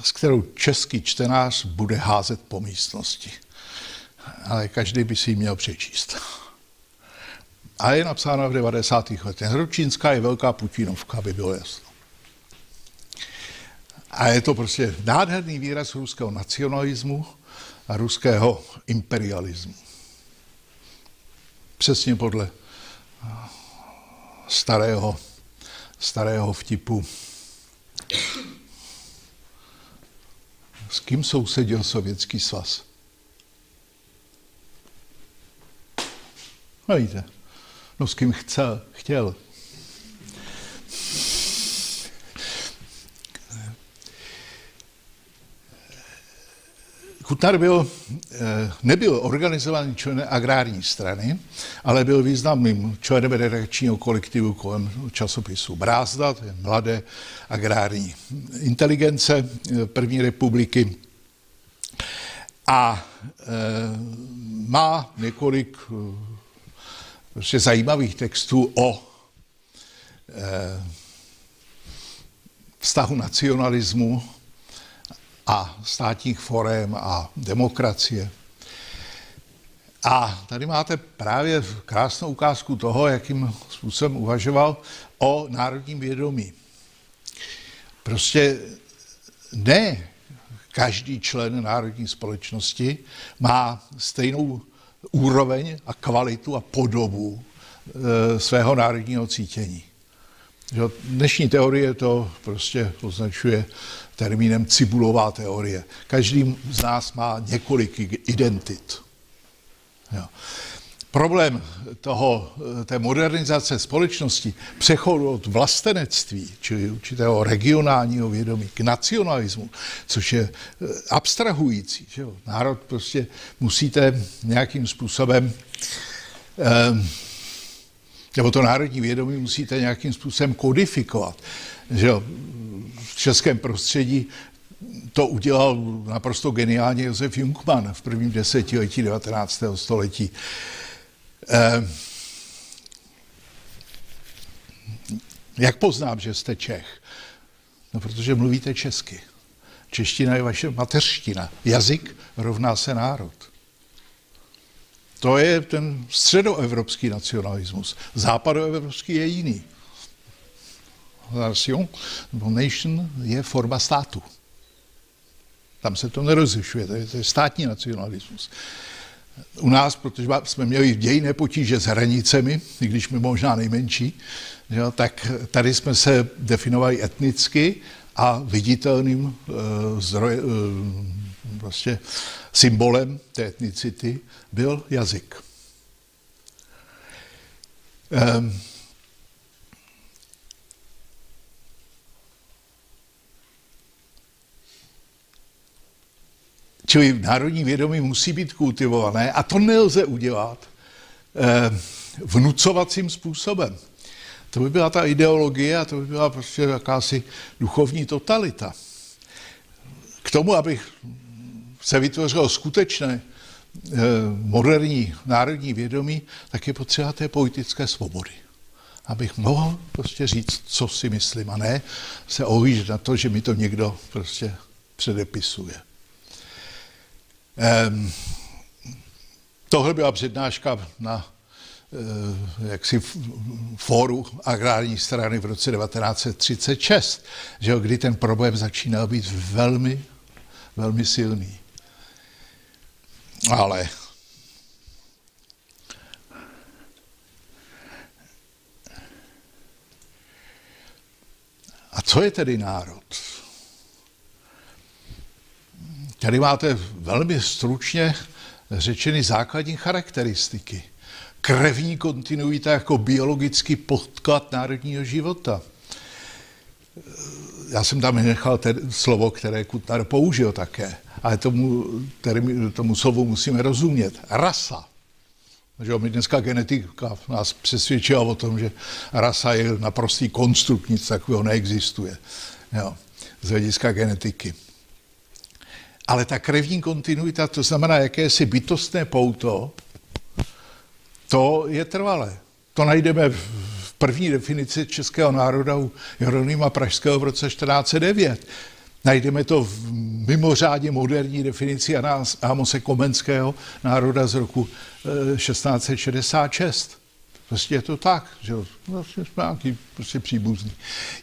s kterou český čtenář bude házet po místnosti. Ale každý by si ji měl přečíst. A je napsána v 90. letech. Daročinská je velká Putinovka, aby bylo jasno. A je to prostě nádherný výraz ruského nacionalismu a ruského imperialismu. Přesně podle starého vtipu. S kým sousedil Sovětský svaz? No víte, no s kým chtěl. Kutnar nebyl organizovaný členem agrární strany, ale byl významným členem redakčního kolektivu kolem časopisu Brázda, to je mladé agrární inteligence první republiky. A má několik prostě zajímavých textů o vztahu nacionalismu a státních forem a demokracie. A tady máte právě krásnou ukázku toho, jakým způsobem uvažoval o národním vědomí. Prostě ne každý člen národní společnosti má stejnou úroveň a kvalitu a podobu svého národního cítění. Dnešní teorie to prostě označuje termínem cibulová teorie. Každý z nás má několik identit. Jo. Problém té modernizace společnosti, přechodu od vlastenectví, čili určitého regionálního vědomí, k nacionalismu, což je abstrahující. Že jo? Národ prostě musíte nějakým způsobem, nebo to národní vědomí musíte nějakým způsobem kodifikovat. Že jo? V českém prostředí to udělal naprosto geniálně Josef Jungmann v prvním desetiletí 19. století. Jak poznám, že jste Čech? No, protože mluvíte česky. Čeština je vaše mateřština. Jazyk rovná se národ. To je ten středoevropský nacionalismus. Západoevropský je jiný. Nation je forma státu. Tam se to nerozlišuje, to je státní nacionalismus. U nás, protože jsme měli dějinné potíže s hranicemi, i když jsme možná nejmenší, jo, tak tady jsme se definovali etnicky a viditelným prostě symbolem té etnicity byl jazyk. Čili národní vědomí musí být kultivované a to nelze udělat vnucovacím způsobem. To by byla ta ideologie a to by byla prostě jakási duchovní totalita. K tomu, aby se vytvořilo skutečné moderní národní vědomí, tak je potřeba té politické svobody. Abych mohl prostě říct, co si myslím, a ne se ohlížet na to, že mi to někdo prostě předepisuje. Tohle byla přednáška na jaksi fóru agrární strany v roce 1936, že jo, kdy ten problém začínal být velmi, velmi silný. Ale a co je tedy národ? Tady máte velmi stručně řečeny základní charakteristiky. Krevní kontinuita jako biologický podklad národního života. Já jsem tam nechal slovo, které Kuttner použil také, ale tomu slovu musíme rozumět. Rasa. Že my dneska genetika nás přesvědčila o tom, že rasa je naprostý konstrukt, nic takového neexistuje. Jo, z hlediska genetiky. Ale ta krevní kontinuita, to znamená jakési bytostné pouto, to je trvalé. To najdeme v první definici českého národa u Jeronýma Pražského v roce 1409. Najdeme to v mimořádně moderní definici Amose Komenského národa z roku 1666. Prostě je to tak, že vlastně jsme nějaký prostě příbuzný.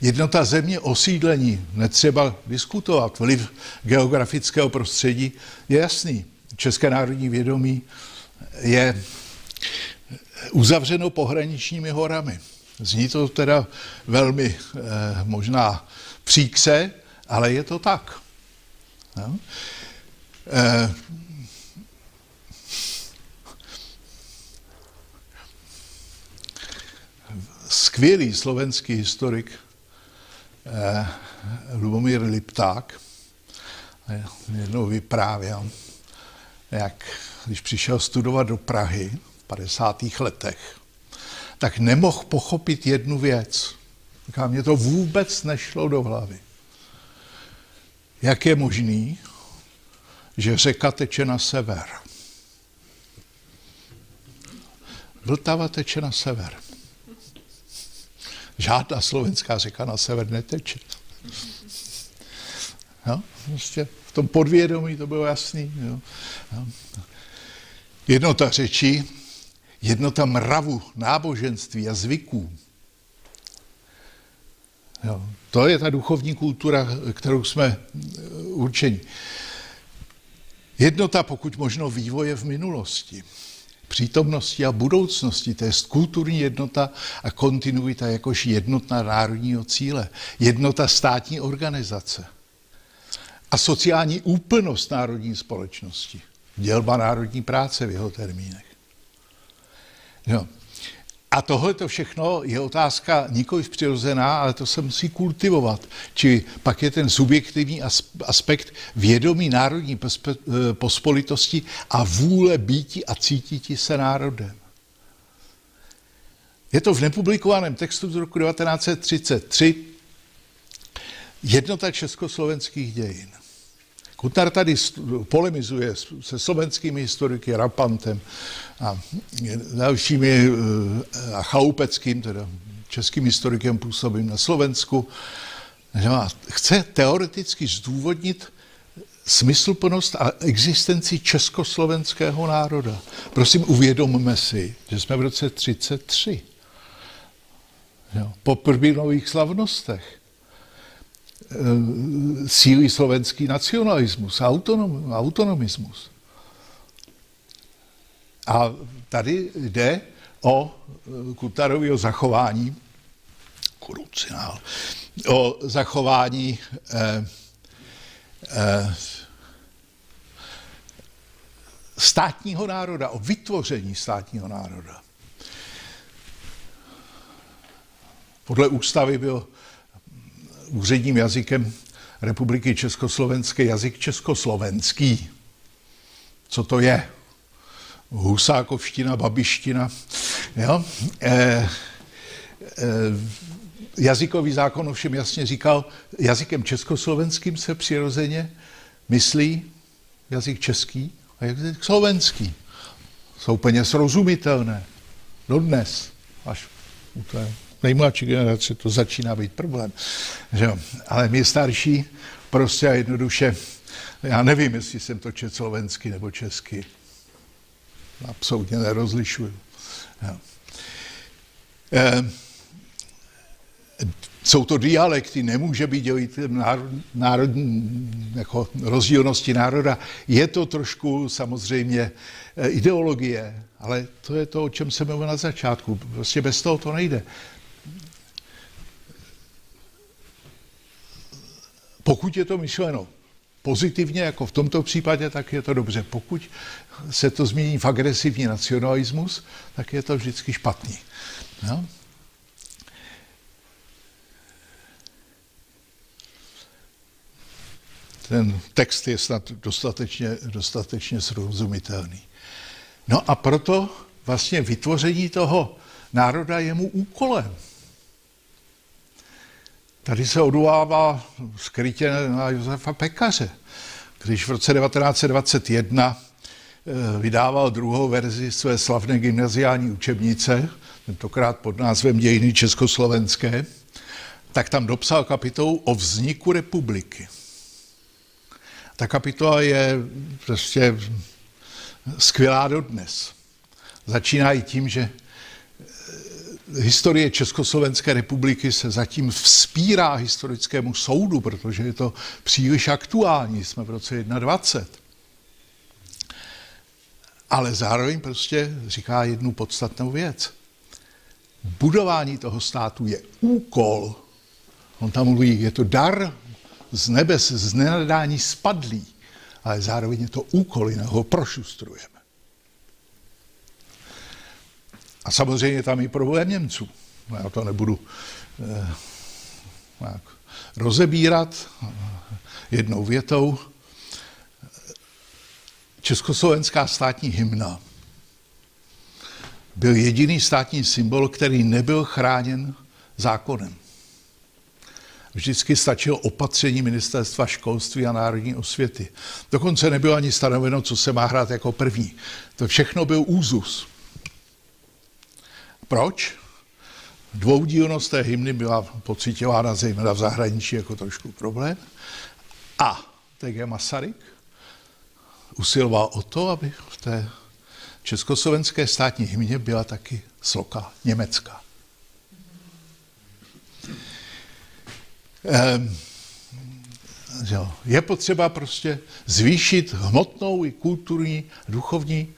Jednota země, osídlení, netřeba diskutovat. Vliv geografického prostředí je jasný. České národní vědomí je uzavřeno pohraničními horami. Zní to teda velmi možná příkře, ale je to tak. No. Skvělý slovenský historik Lubomír Lipták jednou vyprávěl, jak když přišel studovat do Prahy v 50. letech, tak nemohl pochopit jednu věc. Říká, mně to vůbec nešlo do hlavy. Jak je možný, že řeka teče na sever? Vltava teče na sever. Žádná slovenská řeka na sever neteče. No, prostě v tom podvědomí to bylo jasný. Jo. No. Jednota řečí, jednota mravu, náboženství a zvyků. Jo. To je ta duchovní kultura, kterou jsme určeni. Jednota, pokud možno, vývoje v minulosti, přítomnosti a budoucnosti, to je kulturní jednota a kontinuita jakož jednota národního cíle, jednota státní organizace a sociální úplnost národní společnosti, dělba národní práce v jeho termínech. Jo. A tohleto všechno je otázka nikoliv přirozená, ale to se musí kultivovat. Či pak je ten subjektivní aspekt vědomí národní pospolitosti a vůle býti a cítiti se národem. Je to v nepublikovaném textu z roku 1933 jednota československých dějin. Kuttner tady polemizuje se slovenskými historiky, Rapantem a dalšími a Chalupeckým, teda českým historikem působím na Slovensku. Chce teoreticky zdůvodnit smysluplnost a existenci československého národa. Prosím, uvědomme si, že jsme v roce 1933. Po prvních slavnostech. Sílí slovenský nacionalismus, autonomismus. A tady jde o Kuttarového zachování, o zachování státního národa, o vytvoření státního národa. Podle ústavy byl úředním jazykem Republiky Československé jazyk československý. Co to je? Husákovština, babiština. Jo? Jazykový zákon ovšem jasně říkal, jazykem československým se přirozeně myslí jazyk český a A jazyk slovenský. Jsou úplně srozumitelné. Dodnes. Až u té nejmladší generace to začíná být problém. Že jo? Ale my starší prostě a jednoduše, já nevím, jestli jsem to četl slovensky nebo česky. Absolutně nerozlišuju. Jo. Jsou to dialekty, nemůže být jako rozdílnosti národa. Je to trošku samozřejmě ideologie, ale to je to, o čem jsem mluvil na začátku. Prostě bez toho to nejde. Pokud je to myšleno pozitivně, jako v tomto případě, tak je to dobře. Pokud se to změní v agresivní nacionalismus, tak je to vždycky špatný. No? Ten text je snad dostatečně srozumitelný. No a proto vlastně vytvoření toho národa je mu úkolem. Tady se odvolává skrytě na Josefa Pekaře, když v roce 1921 vydával druhou verzi své slavné gymnaziální učebnice, tentokrát pod názvem Dějiny československé, tak tam dopsal kapitolu o vzniku republiky. Ta kapitola je prostě skvělá dodnes. Začíná i tím, že historie Československé republiky se zatím vzpírá historickému soudu, protože je to příliš aktuální, jsme v roce 21. Ale zároveň prostě říká jednu podstatnou věc. Budování toho státu je úkol. On tam mluví, je to dar z nebes, z nenadání spadlý, ale zároveň je to úkol, jinak ho prošustrujeme. A samozřejmě tam i problém Němců. Já to nebudu rozebírat jednou větou. Československá státní hymna byl jediný státní symbol, který nebyl chráněn zákonem. Vždycky stačilo opatření Ministerstva školství a národní osvěty. Dokonce nebylo ani stanoveno, co se má hrát jako první. To všechno byl úzus. Proč? Dvoudílnost té hymny byla pocitována zejména v zahraničí jako trošku problém. A T.G. Masaryk usiloval o to, aby v té československé státní hymně byla taky sloka německá. Je potřeba prostě zvýšit hmotnou i kulturní, duchovní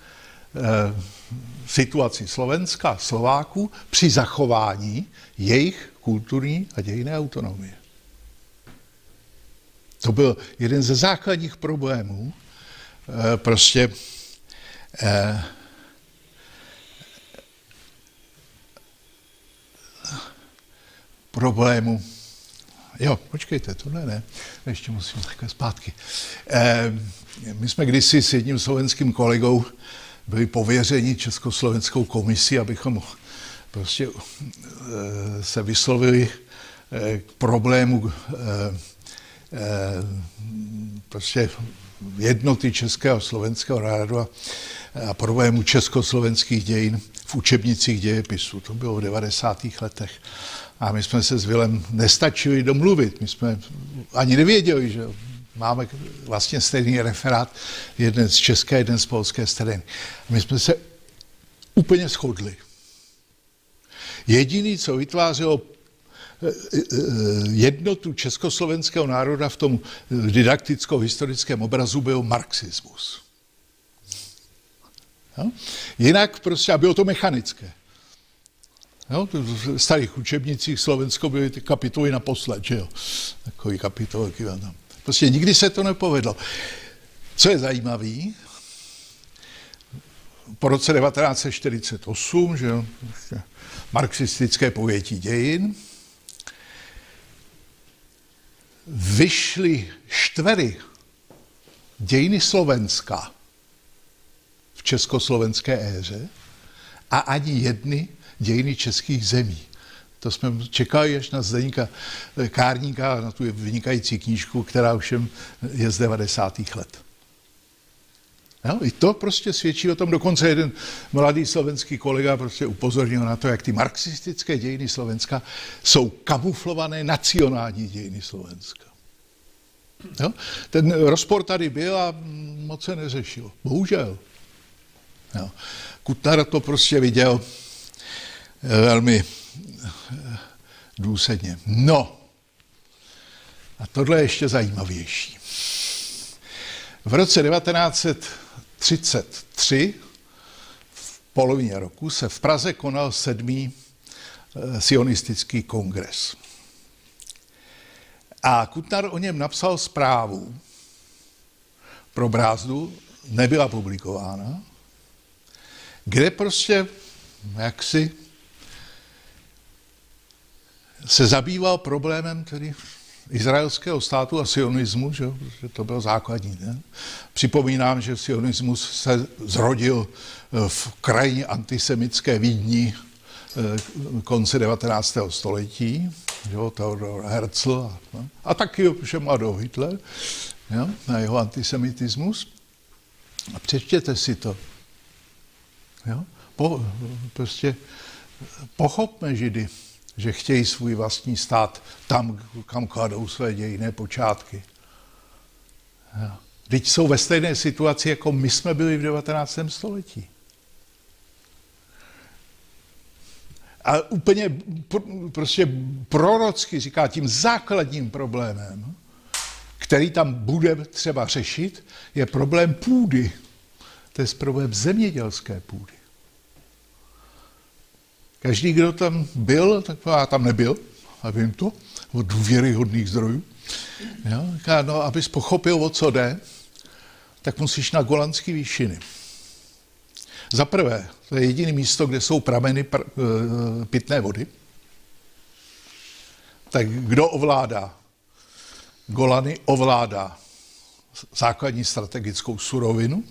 situaci Slovenska, Slováků při zachování jejich kulturní a dějinné autonomie. To byl jeden ze základních problémů problému. Jo, počkejte, tohle ne. Ještě musím takhle zpátky. My jsme kdysi s jedním slovenským kolegou byli pověřeni Československou komisí, abychom prostě se vyslovili k problému prostě jednoty českého a slovenského národa a problému československých dějin v učebnicích dějepisu. To bylo v 90. letech. A my jsme se s Vilem nestačili domluvit. My jsme ani nevěděli, že máme vlastně stejný referát, jeden z české, jeden z polské strany. My jsme se úplně shodli. Jediný, co vytvářelo jednotu československého národa v tom didakticko-historickém obrazu, byl marxismus. No? Jinak prostě, a bylo to mechanické. No, v starých učebnicích Slovensko byly ty kapitoly naposled, že jo? Takový kapitolky tam. Prostě nikdy se to nepovedlo. Co je zajímavé, po roce 1948, že jo, marxistické pojetí dějin, vyšly čtvery dějiny Slovenska v československé éře a ani jedny dějiny českých zemí. To jsme čekali až na Zdeňka Kárníka, na tu vynikající knížku, která už je z 90. let. No, i to prostě svědčí o tom, dokonce jeden mladý slovenský kolega prostě upozornil na to, jak ty marxistické dějiny Slovenska jsou kamuflované nacionální dějiny Slovenska. Jo? Ten rozpor tady byl a moc se neřešil. Bohužel. Jo. Kutnar to prostě viděl velmi důsledně. No, a tohle je ještě zajímavější. V roce 1933, v polovině roku, se v Praze konal 7. sionistický kongres. A Kutnar o něm napsal zprávu pro Brázdu, nebyla publikována, kde prostě jaksi se zabýval problémem tedy izraelského státu a sionismu, že to byl základní. Ne? Připomínám, že sionismus se zrodil v krajně antisemitské Vídni konce 19. století, jo, Theodor Herzl a taky ovšem Adolf Hitler, jo, na jeho antisemitismus. A přečtěte si to. Jo? Prostě pochopme Židy, že chtějí svůj vlastní stát tam, kam kladou své dějinné počátky. Jo. Vždyť jsou ve stejné situaci, jako my jsme byli v 19. století. A úplně prostě prorocky říká, tím základním problémem, který tam bude třeba řešit, je problém půdy. To je problém zemědělské půdy. Každý, kdo tam byl, tak já tam nebyl, a vím to, od důvěryhodných zdrojů. Jo? No, abys pochopil, o co jde, tak musíš na Golanské výšiny. Za prvé, to je jediné místo, kde jsou prameny pitné vody. Tak kdo ovládá? Golany ovládá základní strategickou surovinu.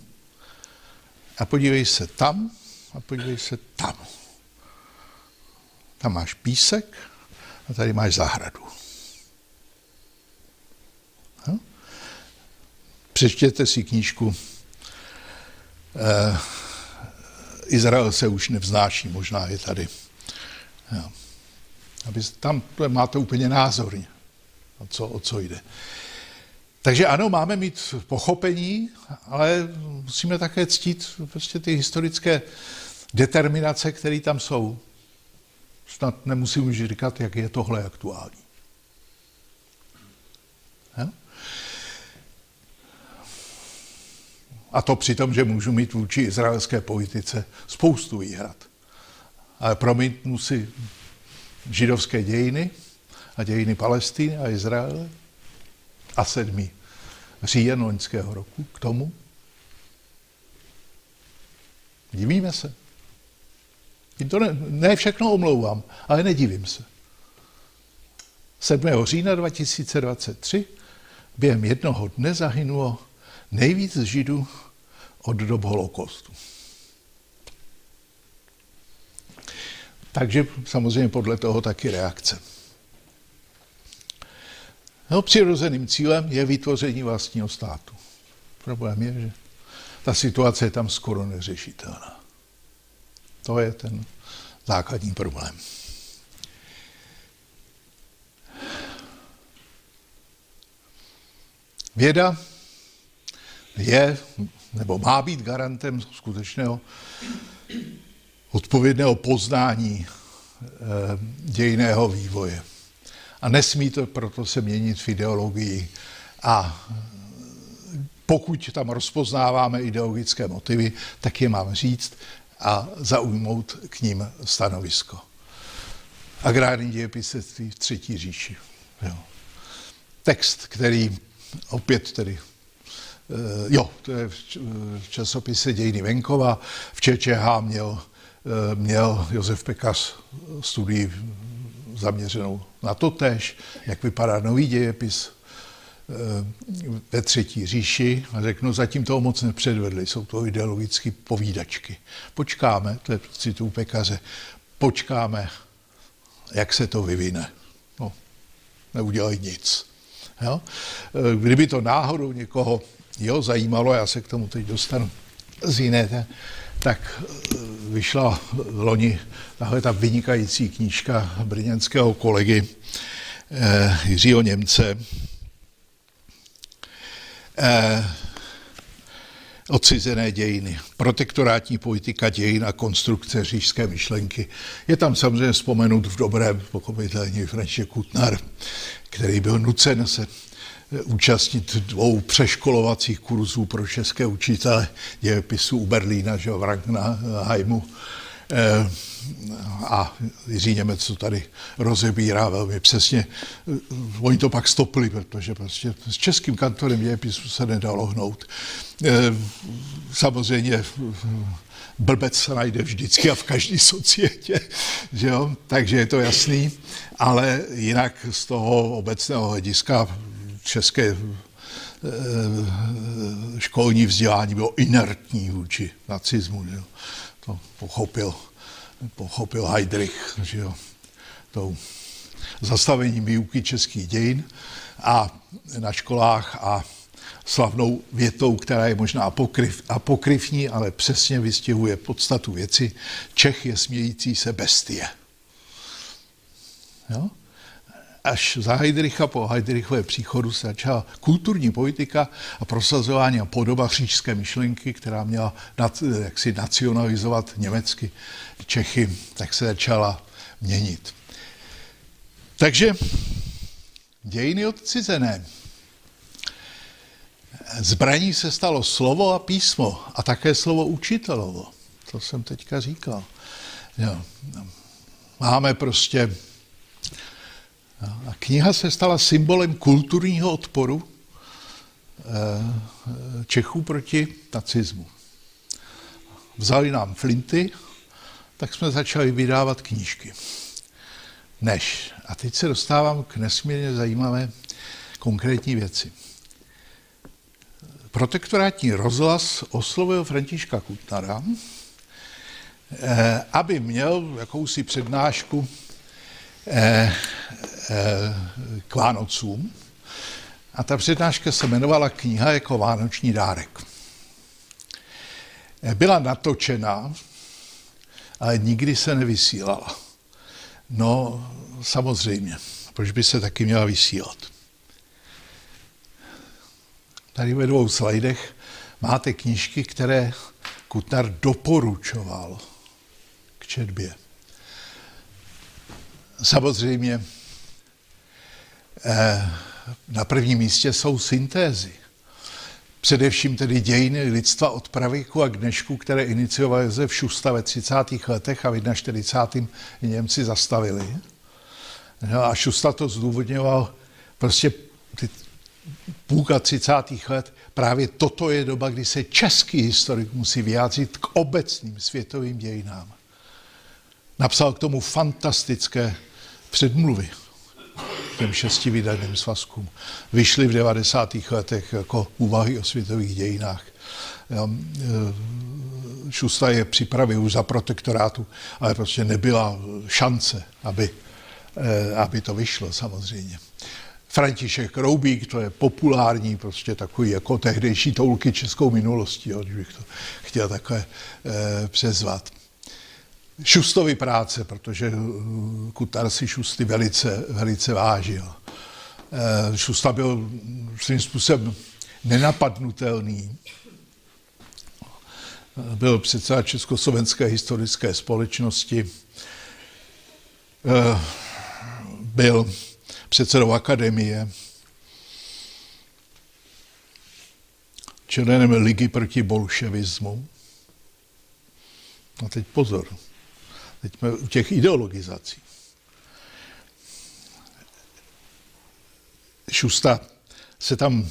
A podívej se tam a podívej se tam. Tam máš písek a tady máš zahradu. No? Přečtěte si knížku Izrael se už nevznáší, možná je tady. Jo. Tam máte úplně názorně, o co jde. Takže ano, máme mít pochopení, ale musíme také ctít prostě ty historické determinace, které tam jsou. Snad nemusím už říkat, jak je tohle aktuální. Jo? A to přitom, že můžu mít vůči izraelské politice spoustu výhrad. Ale promítnu si židovské dějiny a dějiny Palestiny a Izraele a 7. říjen loňského roku k tomu. Divíme se. To ne všechno omlouvám, ale nedivím se. 7. října 2023 během jednoho dne zahynulo nejvíc Židů od dob holokaustu. Takže samozřejmě podle toho taky reakce. No, přirozeným cílem je vytvoření vlastního státu. Problém je, že ta situace je tam skoro neřešitelná. To je ten základní problém. Věda je, nebo má být garantem skutečného odpovědného poznání dějinného vývoje. A nesmí to proto se měnit v ideologii. A pokud tam rozpoznáváme ideologické motivy, tak je mám říct a zaujmout k ním stanovisko. Agrární dějepisectví v Třetí říši. Jo. Text, který opět tedy, to je v časopise Dějiny venkova, v ČČH měl Josef Pekař studii zaměřenou na totéž, jak vypadá nový dějepis ve Třetí říši. A řeknu, zatím toho moc nepředvedli, jsou to ideologické povídačky. Počkáme, to je cituju Pekaře, počkáme, jak se to vyvine. No, neudělají nic. Jo? Kdyby to náhodou někoho zajímalo, já se k tomu teď dostanu, z jiné, tak vyšla v loni tahle ta vynikající knížka brněnského kolegy Jiřího Němce, Odcizené dějiny, protektorátní politika dějin a konstrukce říšské myšlenky. Je tam samozřejmě vzpomenut v dobrém pochopitelně František Kutnar, který byl nucen se účastnit 2 přeškolovacích kurzů pro české učitele dějepisu u Berlína, že v Rankenheimu. A Jiří Němec to tady rozebírá velmi přesně. Oni to pak stopli, protože prostě s českým kantorem dějepisu se nedalo hnout. Samozřejmě blbec se najde vždycky a v každé societě, že jo? Takže je to jasný, ale jinak z toho obecného hlediska české školní vzdělání bylo inertní vůči nacismu, že jo? To pochopil Heydrich, že jo, tou zastavením výuky českých dějin a na školách a slavnou větou, která je možná apokryfní, ale přesně vystihuje podstatu věci. Čech je smějící se bestie. Jo? Až za Heydricha, po Heydrichově příchodu se začala kulturní politika a prosazování a podoba říšské myšlenky, která měla jaksi nacionalizovat německy Čechy, tak se začala měnit. Takže dějiny odcizené. Zbraní se stalo slovo a písmo a také slovo učitelovo. To jsem teďka říkal. Jo. Máme prostě... A kniha se stala symbolem kulturního odporu Čechů proti nacismu. Vzali nám flinty, tak jsme začali vydávat knížky. A teď se dostávám k nesmírně zajímavé konkrétní věci. Protektorátní rozhlas oslovil Františka Kutnara, aby měl jakousi přednášku k Vánocům. A ta přednáška se jmenovala Kniha jako vánoční dárek. Byla natočena, ale nikdy se nevysílala. No, samozřejmě, proč by se taky měla vysílat? Tady ve 2 slajdech máte knížky, které Kutnar doporučoval k četbě. Samozřejmě na prvním místě jsou syntézy. Především tedy dějiny lidstva od pravěku a k dnešku, které inicioval Josef Šusta ve 30. letech a v 41. Němci zastavili. No a Šusta to zdůvodňoval prostě půlka 30. let. Právě toto je doba, kdy se český historik musí vyjádřit k obecným světovým dějinám. Napsal k tomu fantastické předmluvy k těm 6 vydaným svazkům. Vyšly v 90. letech jako úvahy o světových dějinách. Šusta je připravil už za protektorátu, ale prostě nebyla šance, aby to vyšlo samozřejmě. František Roubík, to je populární, prostě takový jako tehdejší toulky českou minulostí, když bych to chtěl takhle přezvat. Šustovy práce, protože Kutnar si Šusty velice vážil. Šusta byl svým způsobem nenapadnutelný. Byl předseda Československé historické společnosti, byl předsedou akademie, členem Ligy proti bolševismu. A teď pozor, teď jsme u těch ideologizací. Šusta se tam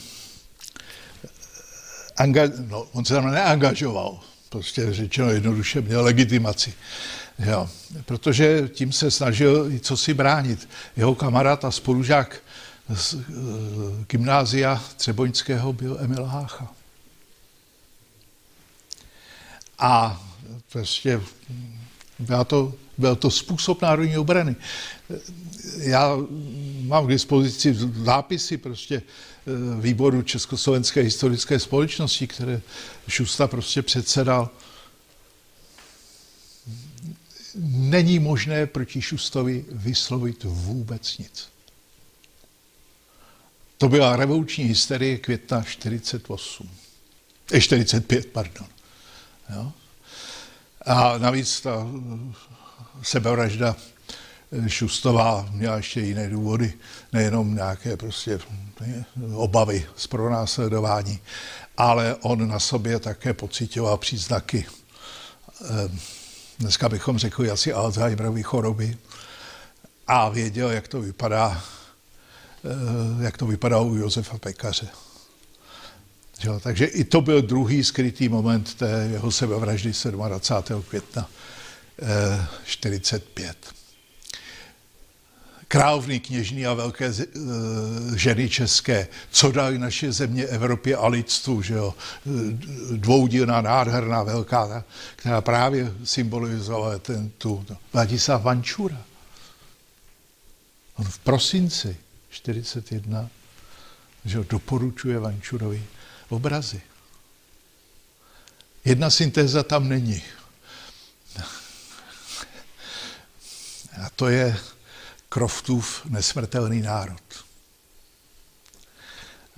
on se tam neangažoval, prostě řečeno jednoduše, měl legitimaci. Jo, protože tím se snažil co si bránit. Jeho kamarád a spolužák z gymnázia třeboňského byl Emil Hácha. A prostě Byl to způsob národní obrany. Já mám k dispozici zápisy prostě výboru Československé historické společnosti, které Šusta prostě předsedal. Není možné proti Šustovi vyslovit vůbec nic. To byla revoluční hysterie května 45, pardon. Jo? A navíc ta sebevražda Šustová měla ještě jiné důvody, nejenom nějaké prostě obavy z pronásledování, ale on na sobě také pociťoval příznaky, dneska bychom řekli asi Alzheimerovy choroby, a věděl, jak to vypadá u Josefa Pekaře. Takže i to byl druhý skrytý moment té jeho sebevraždy 27. května 45. Královny, kněžny a velké ženy české, co dali naše země Evropě a lidstvu, že jo? Dvoudílná, nádherná, velká, která právě symbolizovala Vladislav Vančura. On v prosinci 41, že jo, doporučuje Vančurovi obrazy. Jedna syntéza tam není. A to je Kroftův Nesmrtelný národ.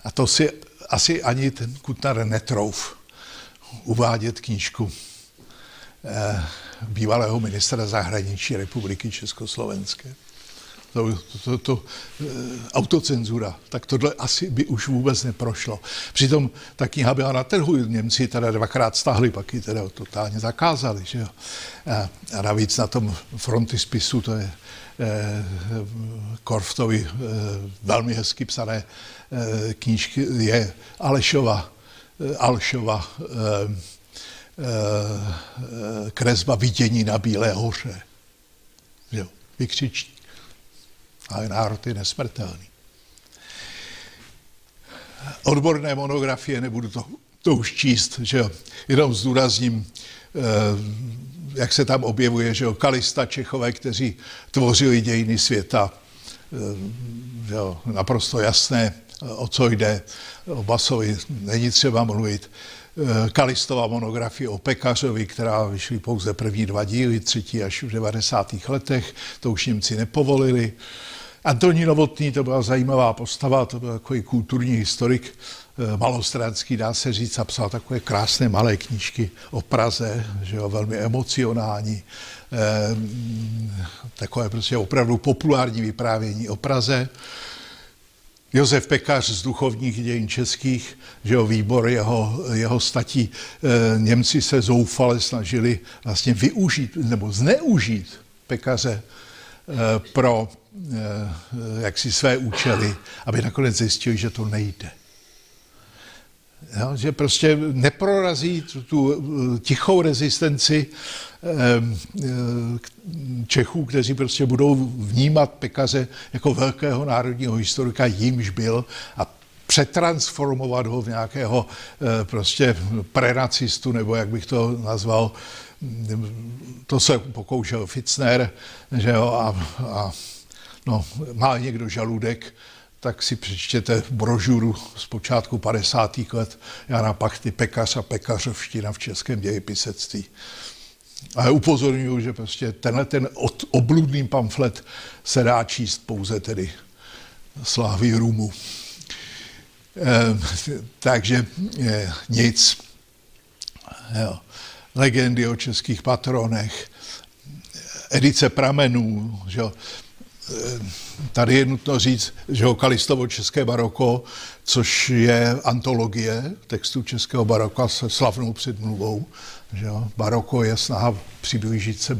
A to si asi ani ten Kutnar netrouf uvádět knížku bývalého ministra zahraničí Republiky Československé. To autocenzura, tak tohle asi by už vůbec neprošlo. Přitom ta kniha byla na trhu, Němci teda dvakrát stáhli, pak ji teda totálně zakázali. Že jo? A navíc na tom frontispisu, to je Korftovi velmi hezky psané knížky, je Alšova kresba Vidění na Bílé hoře. Jo? Vykřičník. Ale národ je nesmrtelný. Odborné monografie, nebudu to už číst, že jo, jenom zdůrazním, jak se tam objevuje, že jo, Kalista, Čechové, kteří tvořili dějiny světa, že jo, naprosto jasné, o co jde, o Basovi není třeba mluvit. Kalistova monografie o Pekařovi, která vyšly pouze první 2 díly, 3. až v 90. letech, to už Němci nepovolili. Antonín Novotný, to byla zajímavá postava, to byl takový kulturní historik, malostranský, dá se říct, a psal takové krásné malé knížky o Praze, že jo, velmi emocionální, takové prostě opravdu populární vyprávění o Praze. Josef Pekař z duchovních dějin českých, že jo, výbor jeho statí, Němci se zoufale snažili vlastně využít nebo zneužít Pekaře pro jaksi své účely, aby nakonec zjistili, že to nejde. Jo, že prostě neprorazí tu tichou rezistenci Čechů, kteří prostě budou vnímat Pekaře jako velkého národního historika, jímž byl, a přetransformovat ho v nějakého prostě prenacistu, nebo jak bych to nazval. To se pokoušel Fitzner, že jo, a no, má někdo žaludek, tak si přečtěte brožuru z počátku 50. let Jana Pachty Pekař a pekařovština v českém dějepisectví. A upozorňuji, že prostě ten obludný pamflet se dá číst pouze tedy Slávy Rumu. Takže nic. Jo. Legendy o českých patronech, edice pramenů, že jo. Tady je nutno říct, že Kalistovo české baroko, což je antologie textů českého baroka se slavnou předmluvou, že jo. Baroko je snaha přiblížit se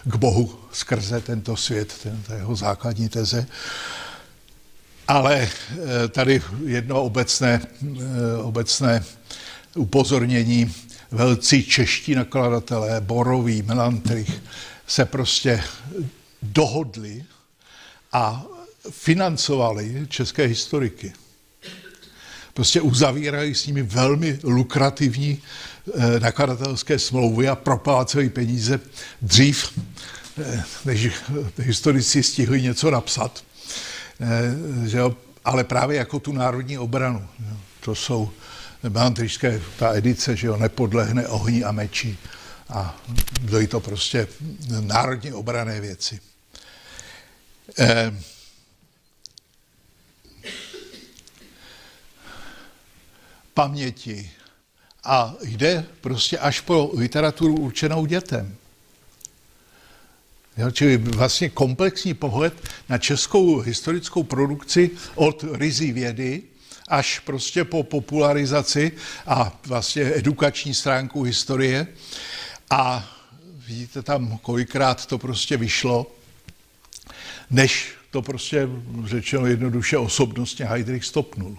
k Bohu skrze tento svět, to je jeho základní teze. Ale tady jedno obecné upozornění. Velcí čeští nakladatelé, Borový, Melantrich, se prostě dohodli a financovali české historiky. prostě uzavírají s nimi velmi lukrativní nakladatelské smlouvy a proplácejí peníze dřív, než historici stihli něco napsat. Že jo? Ale právě jako tu národní obranu. Jo? To jsou belantrišské, ta edice, že jo, nepodlehne ohni a meči. A byly to prostě národní obranné věci. Paměti. A jde prostě až po literaturu určenou dětem. Jo, čili vlastně komplexní pohled na českou historickou produkci od ryzí vědy až prostě po popularizaci a vlastně edukační stránku historie. A vidíte tam, kolikrát to prostě vyšlo, než to prostě řečeno jednoduše osobnostně Heydrich stopnul.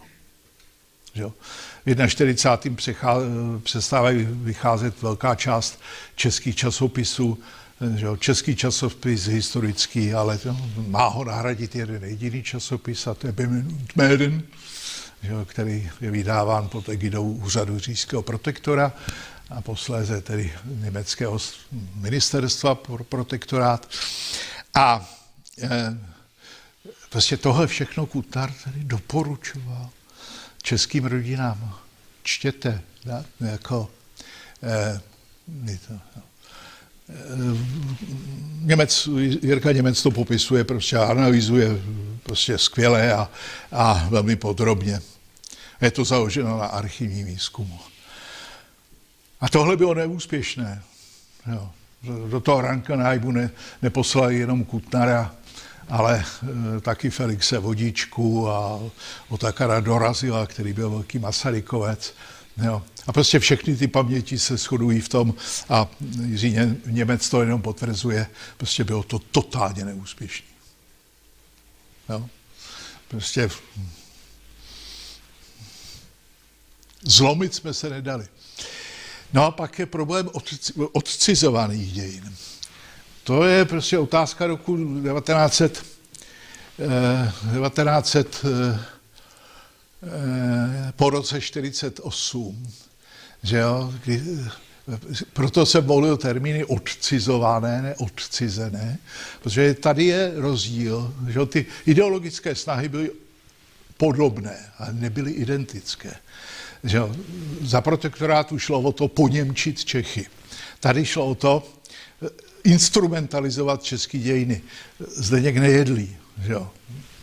Jo. V 41. přestávají vycházet velká část českých časopisů, jo. Český časopis historický, ale má ho nahradit jeden jediný časopis, a to je Bemünden, který je vydáván pod egidou úřadu říšského protektora a posléze tedy německého ministerstva pro protektorát. A prostě tohle všechno Kutnar tady doporučoval českým rodinám. Čtěte, da? Jako Jirka Němec to popisuje, prostě analyzuje prostě skvěle a velmi podrobně. Je to založeno na archivním výzkumu. A tohle bylo neúspěšné. Jo. Do toho Rankenheimu neposlali jenom Kutnara, ale taky Felixe Vodičku a Otakara Dorazila, který byl velký Masarykovec. Jo. A prostě všechny ty paměti se shodují v tom, a Jiří Němec to jenom potvrzuje, prostě bylo to totálně neúspěšné. Jo. Prostě zlomit jsme se nedali. No a pak je problém odcizovaných dějin. To je prostě otázka roku 1900 po roce 48, že jo, proto se volil termíny odcizované, ne odcizené, protože tady je rozdíl, že ty ideologické snahy byly podobné, ale nebyly identické. Že za protektorátu šlo o to poněmčit Čechy. Tady šlo o to instrumentalizovat české dějiny. Zdeněk Nejedlý, že jo,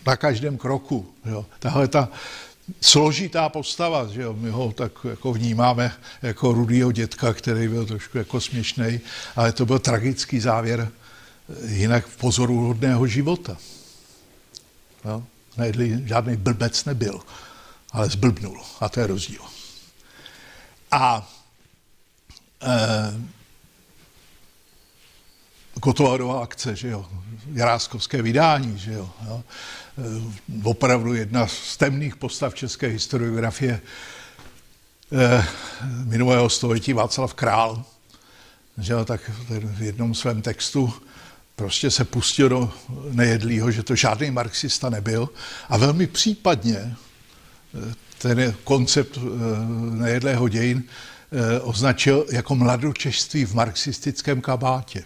na každém kroku. Že jo. Tahle ta složitá postava, že jo, my ho tak jako vnímáme jako rudýho dětka, který byl trošku jako směšnej, ale to byl tragický závěr jinak pozoruhodného života. Jo. Nejedlý žádný blbec nebyl, ale zblbnul. A to je rozdíl. A Kotovarová akce, že jo, Jaráskovské vydání, že jo, opravdu jedna z temných postav české historiografie minulého století Václav Král, že jo, tak v jednom svém textu prostě se pustil do Nejedlýho, že to žádný marxista nebyl, a velmi případně ten koncept Nejedlého dějin označil jako mladočešství v marxistickém kabátě.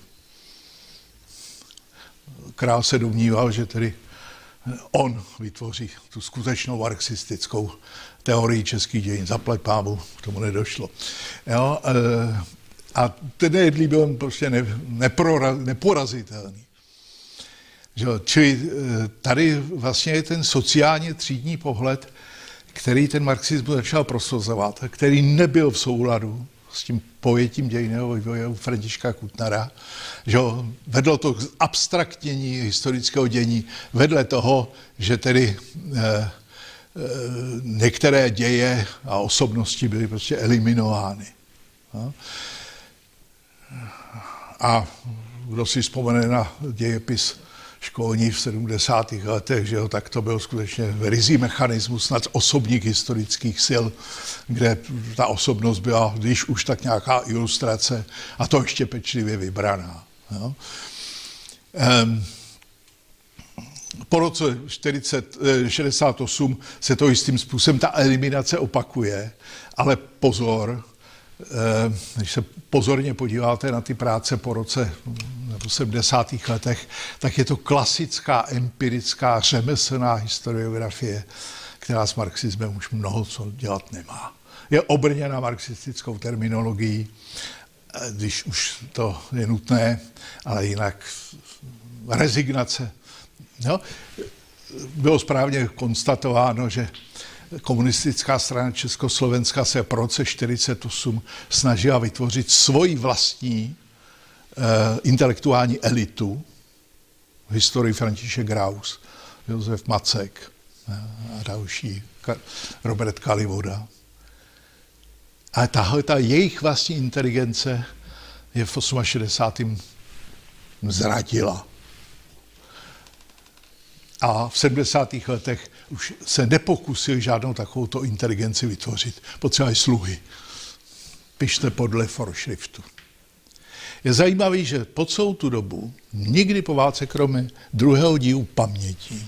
Král se domníval, že tedy on vytvoří tu skutečnou marxistickou teorii českých dějin. Zaplať pámu, k tomu nedošlo. Jo, a ten Nejedlý byl prostě neporazitelný. Čili tady vlastně je ten sociálně třídní pohled, který ten marxismus začal prosazovat, který nebyl v souladu s tím pojetím dějinného vývoje u Františka Kutnara, že vedlo to k abstraktnění historického dění, vedle toho, že tedy některé děje a osobnosti byly prostě eliminovány. No. A kdo si vzpomene na dějepis školní v 70. letech, že jo, tak to byl skutečně ryzí mechanismus nad osobních historických sil, kde ta osobnost byla, když už tak nějaká ilustrace, a to ještě pečlivě vybraná. Jo. po roce 68 se to jistým způsobem, ta eliminace opakuje, ale pozor, když se pozorně podíváte na ty práce po roce nebo 70. letech, tak je to klasická empirická řemeslná historiografie, která s marxismem už mnoho co dělat nemá. Je obrněna marxistickou terminologií, když už to je nutné, ale jinak rezignace. No, bylo správně konstatováno, že komunistická strana Československa se v roce 1948 snažila vytvořit svoji vlastní intelektuální elitu, v historii František Graus, Josef Macek a další, Robert Kalivoda. Ale tahle jejich vlastní inteligence je v 68. zradila. A v 70. letech už se nepokusil žádnou takovouto inteligenci vytvořit. Potřebovali sluhy. Pište podle Vorschriftu. Je zajímavé, že po celou tu dobu nikdy po válce, kromě druhého dílu Paměti,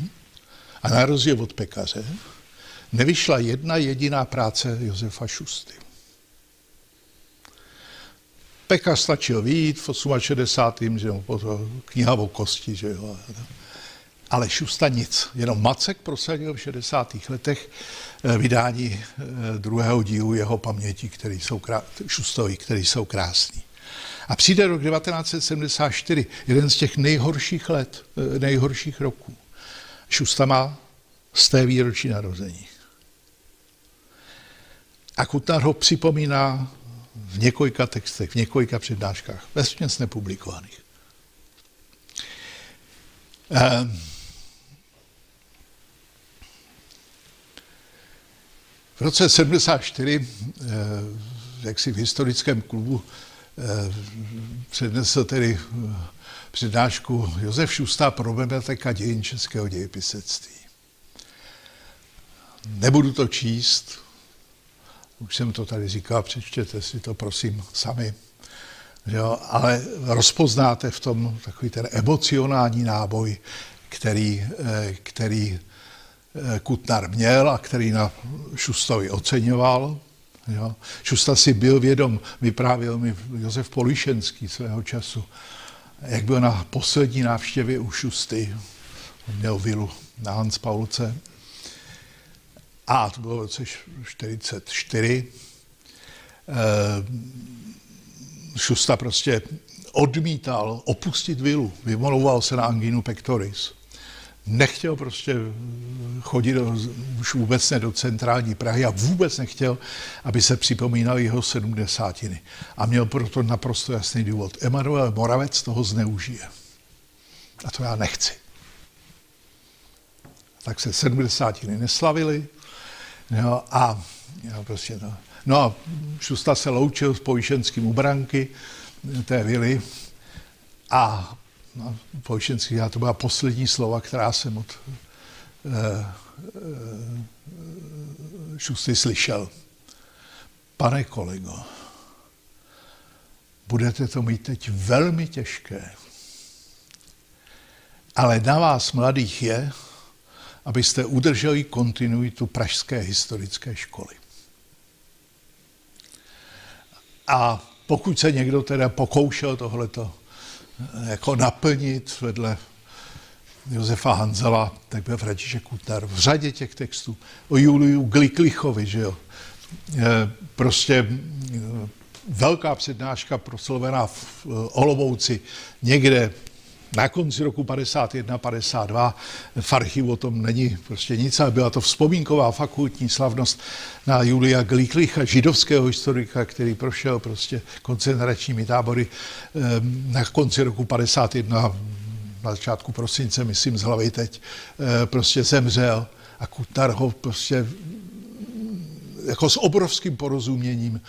a na rozdíl od Pekaře, nevyšla jedna jediná práce Josefa Šusty. Pekař stačil vyjít v 68. že kniha o kosti, že jo. Ale Šusta nic. Jenom Macek prosadil v 60. letech vydání druhého dílu jeho Paměti, Šustovi, který jsou krásný. A přijde rok 1974, jeden z těch nejhorších let, nejhorších roků. Šusta má 100. výročí narození. A Kutnar ho připomíná v několika textech, v několika přednáškách, vesměs nepublikovaných. V roce 74, jak si v historickém klubu přednesl tedy přednášku Josef Šusta, problematika dějin českého dějepisectví. Nebudu to číst, už jsem to tady říkal, přečtěte si to prosím sami, jo, ale rozpoznáte v tom takový ten emocionální náboj, který Kutnar měl a který na Šustovi oceňoval. Jo. Šusta si byl vědom, vyprávěl mi Josef Polišenský svého času, jak byl na poslední návštěvě u Šusty, on měl vilu na Hanspaulce, a to bylo v roce 1944. Šusta prostě odmítal opustit vilu, vymlouval se na anginu pectoris. Nechtěl prostě chodit už vůbec ne do centrální Prahy a vůbec nechtěl, aby se připomínaly jeho 70. A měl proto naprosto jasný důvod. Emanuel Moravec toho zneužije. A to já nechci. Tak se 70. neslavili. Jo, a prostě no. No a Šusta se loučil s Polišenským u branky té vily a Polišenský, to byla poslední slova, která jsem od Šusty slyšel. Pane kolego, budete to mít teď velmi těžké, ale na vás mladých je, abyste udrželi kontinuitu pražské historické školy. A pokud se někdo teda pokoušel tohleto jako naplnit vedle Josefa Hanzela, tak byl František Kutnar v řadě těch textů o Juliu Gliklichovi, že jo. Prostě velká přednáška proslovená v Olomouci někde na konci roku 51-52, v archivu o tom není prostě nic, ale byla to vzpomínková fakultní slavnost na Julia Gliklicha, židovského historika, který prošel prostě koncentračními tábory na konci roku 51, na začátku prosince, myslím z hlavy teď, prostě zemřel a Kutnar ho prostě jako s obrovským porozuměním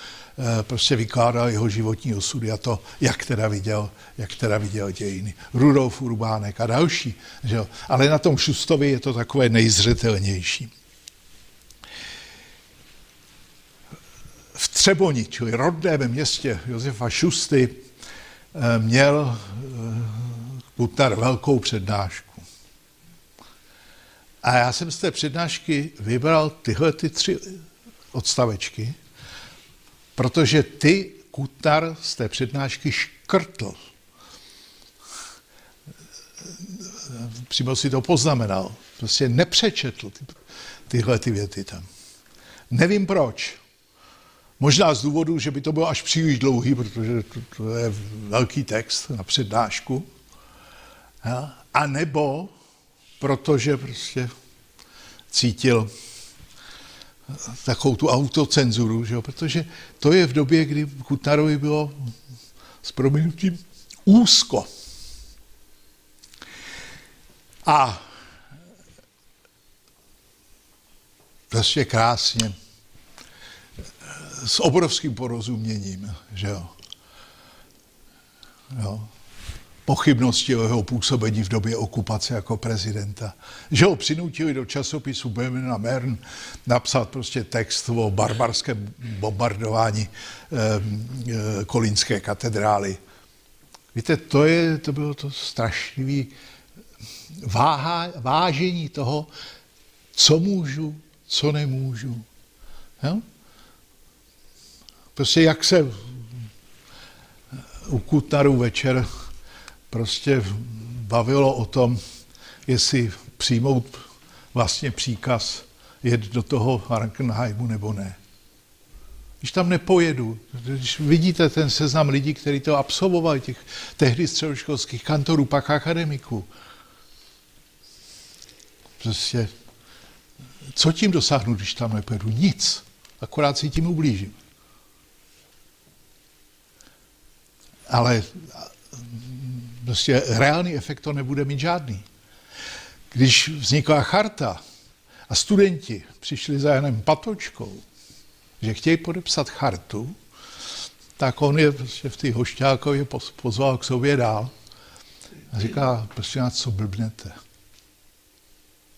prostě vykládal jeho životní osudy a to, jak teda viděl dějiny. Rudolf Urbánek a další. Že jo? Ale na tom Šustovi je to takové nejzřetelnější. V Třeboni, čili rodném městě Josefa Šusty, měl Kutnar velkou přednášku. A já jsem z té přednášky vybral tyhle ty 3 odstavečky, protože ty Kutnar z té přednášky škrtl. Přímo si to poznamenal. Prostě nepřečetl tyhle ty věty tam. Nevím proč. Možná z důvodu, že by to bylo až příliš dlouhý, protože to je velký text na přednášku. A nebo protože prostě cítil takovou tu autocenzuru, že jo? Protože to je v době, kdy Kutnarovi bylo s prominutím úzko. A prostě krásně, s obrovským porozuměním, že jo. Pochybnosti o jeho působení v době okupace jako prezidenta. Že ho přinutili do časopisu Böhmen a Mähren napsat prostě text o barbarském bombardování kolínské katedrály. Víte, to bylo to strašlivé vážení toho, co můžu, co nemůžu. Jo? Prostě jak se u Kutnaru večer prostě bavilo o tom, jestli přijmout vlastně příkaz jet do toho Frankenheimu nebo ne. Když tam nepojedu, když vidíte ten seznam lidí, kteří to absolvovali, těch tehdy středoškolských kantorů, pak akademiků, prostě, co tím dosáhnu, když tam nepojedu? Nic. Akorát si tím ublížím. Ale prostě reálný efekt to nebude mít žádný. Když vznikla charta a studenti přišli za Janem Patočkou, že chtějí podepsat chartu, tak on je prostě v té Hošťákově pozval k sobě dál a říká, prostě na co blbnete?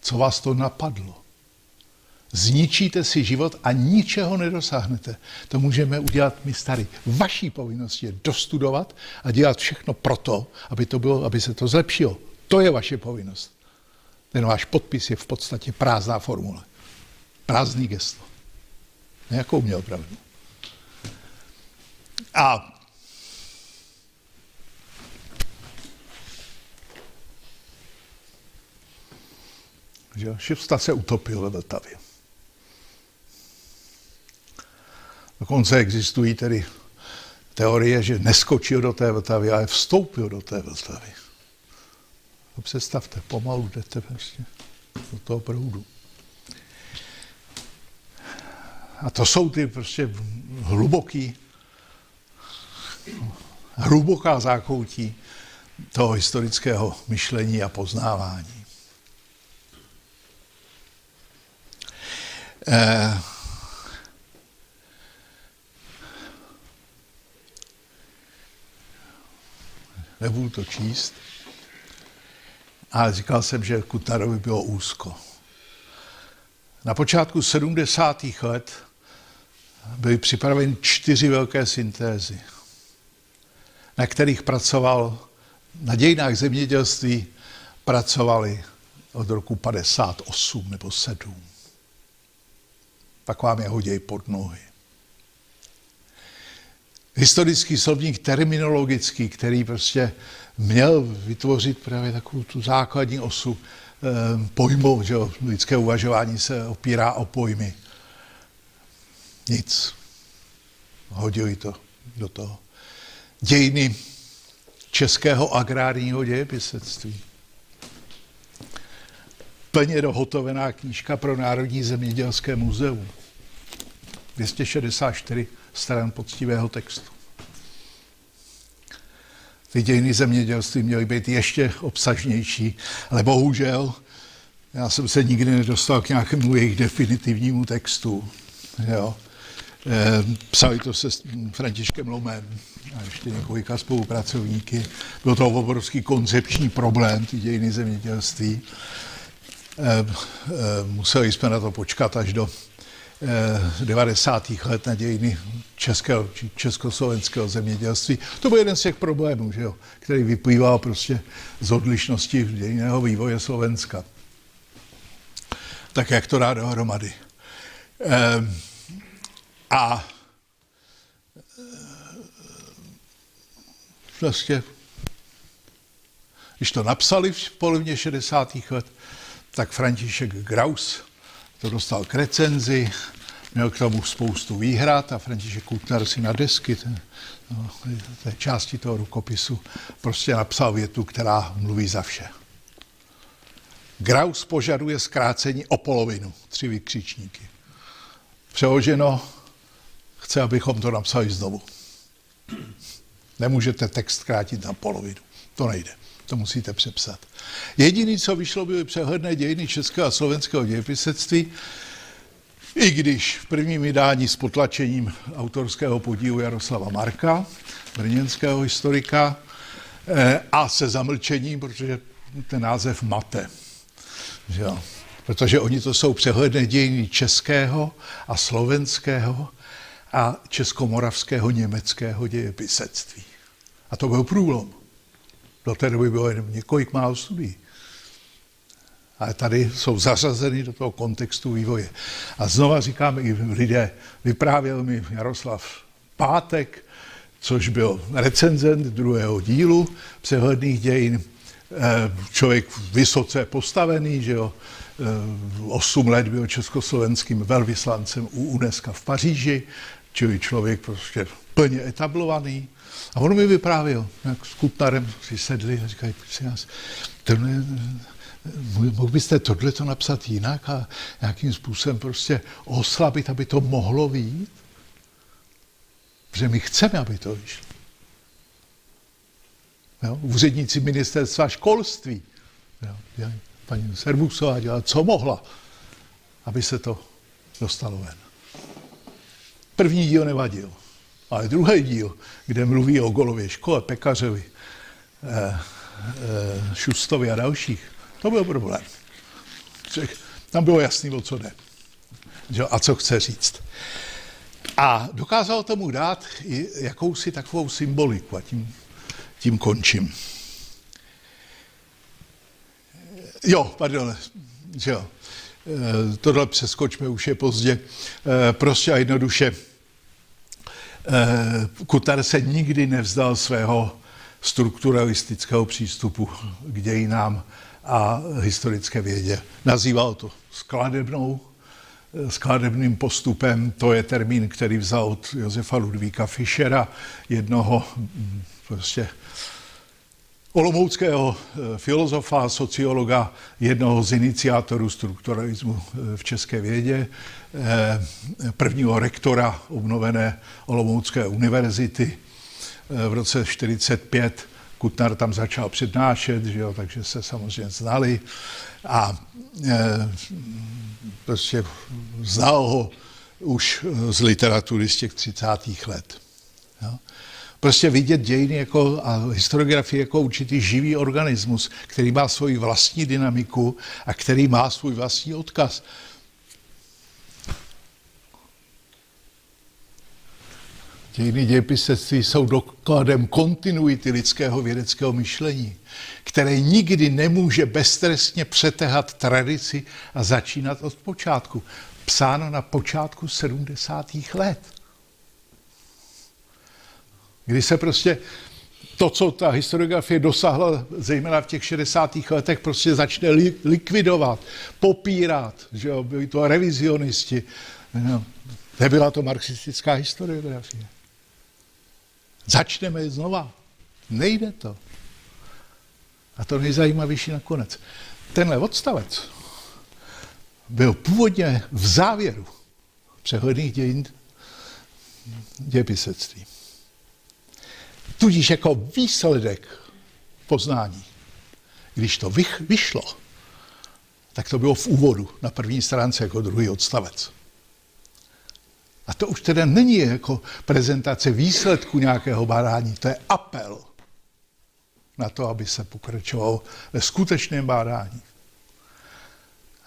Co vás to napadlo? Zničíte si život a ničeho nedosáhnete. To můžeme udělat my starý. Vaší povinností je dostudovat a dělat všechno proto, aby se to zlepšilo. To je vaše povinnost. Ten váš podpis je v podstatě prázdná formule. Prázdný gesto. Nějakou měl pravdu. A Šifsta se utopil ve Vltavě. Dokonce existují tedy teorie, že neskočil do té Vltavy, ale vstoupil do té Vltavy. To představte, pomalu jdete prostě do toho proudu. A to jsou ty prostě hluboká zákoutí toho historického myšlení a poznávání. Nebudu to číst, ale říkal jsem, že Kutnarovi bylo úzko. Na počátku 70. let byly připraveny 4 velké syntézy, na kterých pracoval, na dějinách zemědělství pracovali od roku 58 nebo 7. Pak vám je hoděj pod nohy. Historický slovník terminologický, který prostě měl vytvořit právě takovou tu základní osu pojmů, že lidské uvažování se opírá o pojmy. Nic. Hodili to do toho. Dějiny českého agrárního dějepisectví. Plně dohotovená knížka pro Národní zemědělské muzeum. 264 stran poctivého textu. Ty dějiny zemědělství měly být ještě obsažnější, ale bohužel já jsem se nikdy nedostal k nějakému jejich definitivnímu textu. Jo. Psali to se Františkem Lomem a ještě několika spolupracovníky. Byl to obrovský koncepční problém, ty dějiny zemědělství. Museli jsme na to počkat až do 90. let na dějiny československého zemědělství. To byl jeden z těch problémů, že jo, který vyplýval prostě z odlišnosti dějinného vývoje Slovenska. tak jak to dá dohromady. A prostě, když to napsali v polovině 60. let, tak František Graus to dostal k recenzi, měl k tomu spoustu výhrad a František Kutnar si na desky té části toho rukopisu prostě napsal větu, která mluví za vše. Graus požaduje zkrácení o polovinu, 3 vykřičníky. Přeloženo, chce, abychom to napsali znovu. Nemůžete text zkrátit na polovinu. To nejde. To musíte přepsat. Jediné, co vyšlo, byly přehledné dějiny českého a slovenského dějepisectví, i když v prvním vydání s potlačením autorského podílu Jaroslava Marka, brněnského historika, a se zamlčením, protože ten název mate. Že jo? Protože oni to jsou přehledné dějiny českého a slovenského a českomoravského německého dějepisectví. A to byl průlom. Do té doby bylo jen několik málo studií. Ale tady jsou zařazeny do toho kontextu vývoje. A znova říkám, i lidé, vyprávěl mi Jaroslav Pátek, což byl recenzent druhého dílu přehledných dějin, člověk vysoce postavený, že jo, 8 let byl československým velvyslancem u UNESCO v Paříži, čili člověk prostě plně etablovaný. A on mi vyprávěl, jak s Kutnarem si sedli a říkají, prosím nás, mohl byste tohleto napsat jinak a nějakým způsobem prostě oslabit, aby to mohlo vyjít? Protože my chceme, aby to vyšlo. Jo? Úředníci ministerstva školství, jo? Paní Servusová dělala, co mohla, aby se to dostalo ven. První díl nevadil, ale druhý díl, kde mluví o Golově škole, Pekařovi, Šustovi a dalších, to byl problém. Tam bylo jasný, o co jde. A co chce říct. A dokázal tomu dát i jakousi takovou symboliku. A tím končím. Jo, pardon. Jo. Tohle přeskočme, už je pozdě. Prostě a jednoduše. Kutnar se nikdy nevzdal svého strukturalistického přístupu k dějinám a historické vědě. Nazýval to skladebným postupem, to je termín, který vzal od Josefa Ludvíka Fischera, jednoho prostě olomouckého filozofa, sociologa, jednoho z iniciátorů strukturalismu v české vědě, prvního rektora obnovené Olomoucké univerzity v roce 1945. Kutnar tam začal přednášet, že jo, takže se samozřejmě znali a prostě znal ho už z literatury z těch 30. let. Jo. Prostě vidět dějiny jako, a historiografii jako určitý živý organismus, který má svoji vlastní dynamiku a který má svůj vlastní odkaz. Dějiny dějepisectví jsou dokladem kontinuity lidského vědeckého myšlení, které nikdy nemůže beztrestně přetehat tradici a začínat od počátku. Psáno na počátku 70. let. Kdy se prostě to, co ta historiografie dosáhla, zejména v těch 60. letech, prostě začne likvidovat, popírat, že jo, byli to revizionisti. No, nebyla to marxistická historiografie. Začneme znova. Nejde to. A to nejzajímavější nakonec. Tenhle odstavec byl původně v závěru přehledných dějin dějepisectví. Tudíž jako výsledek poznání. Když to vyšlo, tak to bylo v úvodu na první stránce jako druhý odstavec. A to už teda není jako prezentace výsledku nějakého bádání, to je apel na to, aby se pokračovalo ve skutečném bádání.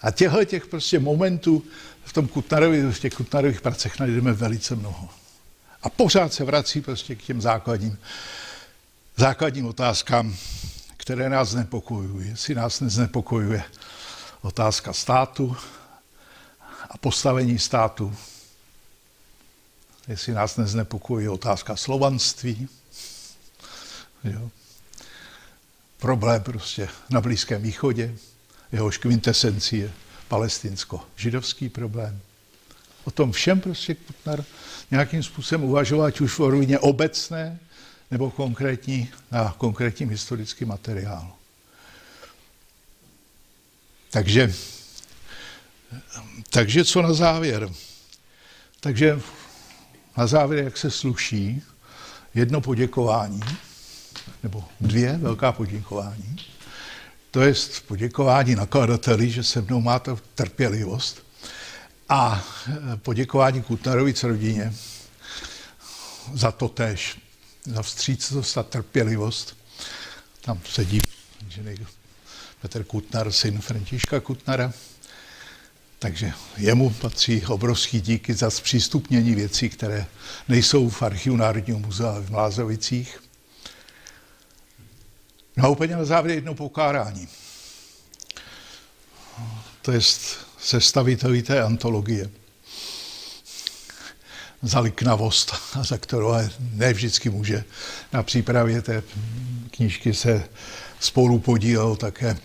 A těch prostě momentů v těch Kutnarových pracech najdeme velice mnoho. A pořád se vrací prostě k těm základním otázkám, které nás znepokojují. Jestli nás neznepokojuje otázka státu, a postavení státu. Jestli nás neznepokojí otázka slovanství, jo. Problém prostě na Blízkém východě, jehož kvintesencí je palestinsko-židovský problém. O tom všem prostě Kuttner nějakým způsobem uvažoval, ať už v rovině obecné, nebo konkrétní, na konkrétním historickém materiálu. Takže co na závěr? Takže na závěr, jak se sluší, jedno poděkování, nebo dvě velká poděkování. To je poděkování nakladateli, že se mnou máte trpělivost, a poděkování Kuttnerovic rodině za to též, za vstřícnost a trpělivost. Tam sedí inženýr Petr Kuttner, syn Františka Kuttnera. Takže jemu patří obrovský díky za zpřístupnění věcí, které nejsou v archivu Národního muzea v Mlázovicích. No a úplně na závěr jedno pokárání. To je sestaviteli té antologie. Za liknavost, za kterou ne vždycky může. Na přípravě té knížky se spolu podílel také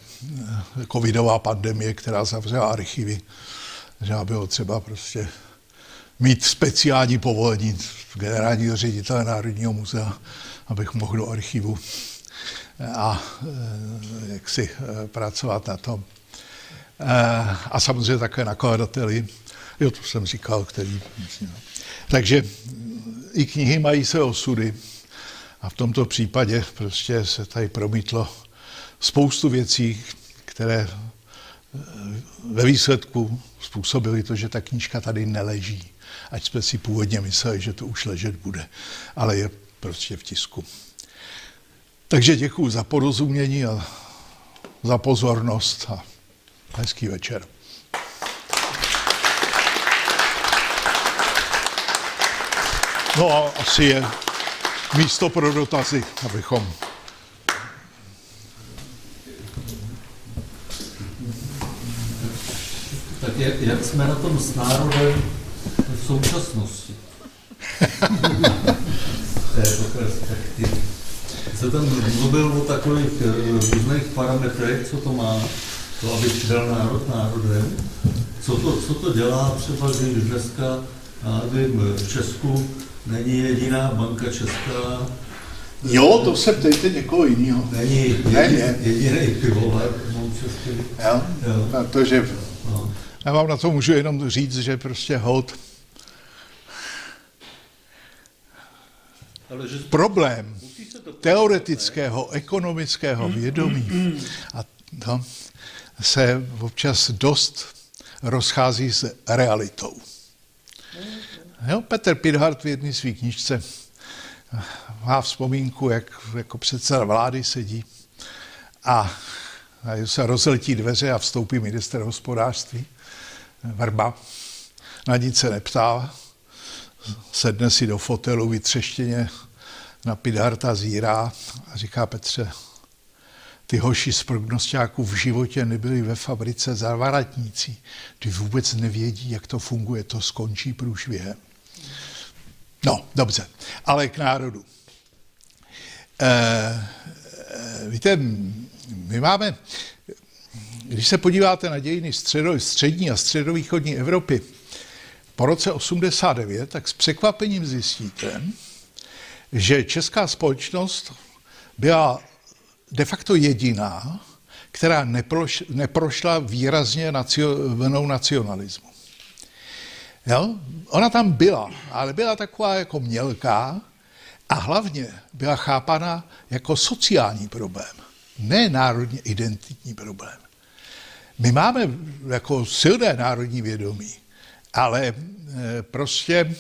covidová pandemie, která zavřela archivy. Že bylo třeba prostě mít speciální povolení generálního ředitele Národního muzea, abych mohl do archivu a jaksi pracovat na tom. A samozřejmě také nakladateli, jo, to jsem říkal, který... Takže i knihy mají své osudy a v tomto případě prostě se tady promítlo spoustu věcí, které ve výsledku způsobily to, že ta knížka tady neleží. Ať jsme si původně mysleli, že to už ležet bude, ale je prostě v tisku. Takže děkuji za porozumění a za pozornost a hezký večer. No a asi je místo pro dotazy, abychom... Tak jak jsme na tom s národem v současnosti? Této perspektivy. Se tam mluvil o takových různých parametrech, co to má, to, aby byl národ národem. Co to dělá třeba, když dneska, já nevím, v Česku není jediná banka česká. Jo, to se ptejte někoho jiného. Není jediný pivovar český. Jo, protože já vám na to můžu jenom říct, že prostě hold. Problém teoretického, ekonomického vědomí a to se občas dost rozchází s realitou. Jo, Petr Pithart v jedné své knížce má vzpomínku, jak jako předseda vlády sedí a se rozletí dveře a vstoupí ministr hospodářství, Vrba, na nic se neptá, sedne si do fotelu, vytřeštěně na Pitharta zírá a říká: Petře, ty hoši z prognostiáků v životě nebyli ve fabrice zavaratníci, ty vůbec nevědí, jak to funguje, to skončí průšvihem. No, dobře, ale k národu. Víte, my máme, když se podíváte na dějiny střední a středovýchodní Evropy po roce 89, tak s překvapením zjistíte, že česká společnost byla de facto jediná, která neprošla výrazně vlnou nacionalismu. Jo? Ona tam byla, ale byla taková jako mělká a hlavně byla chápaná jako sociální problém, ne národně identitní problém. My máme jako silné národní vědomí, ale prostě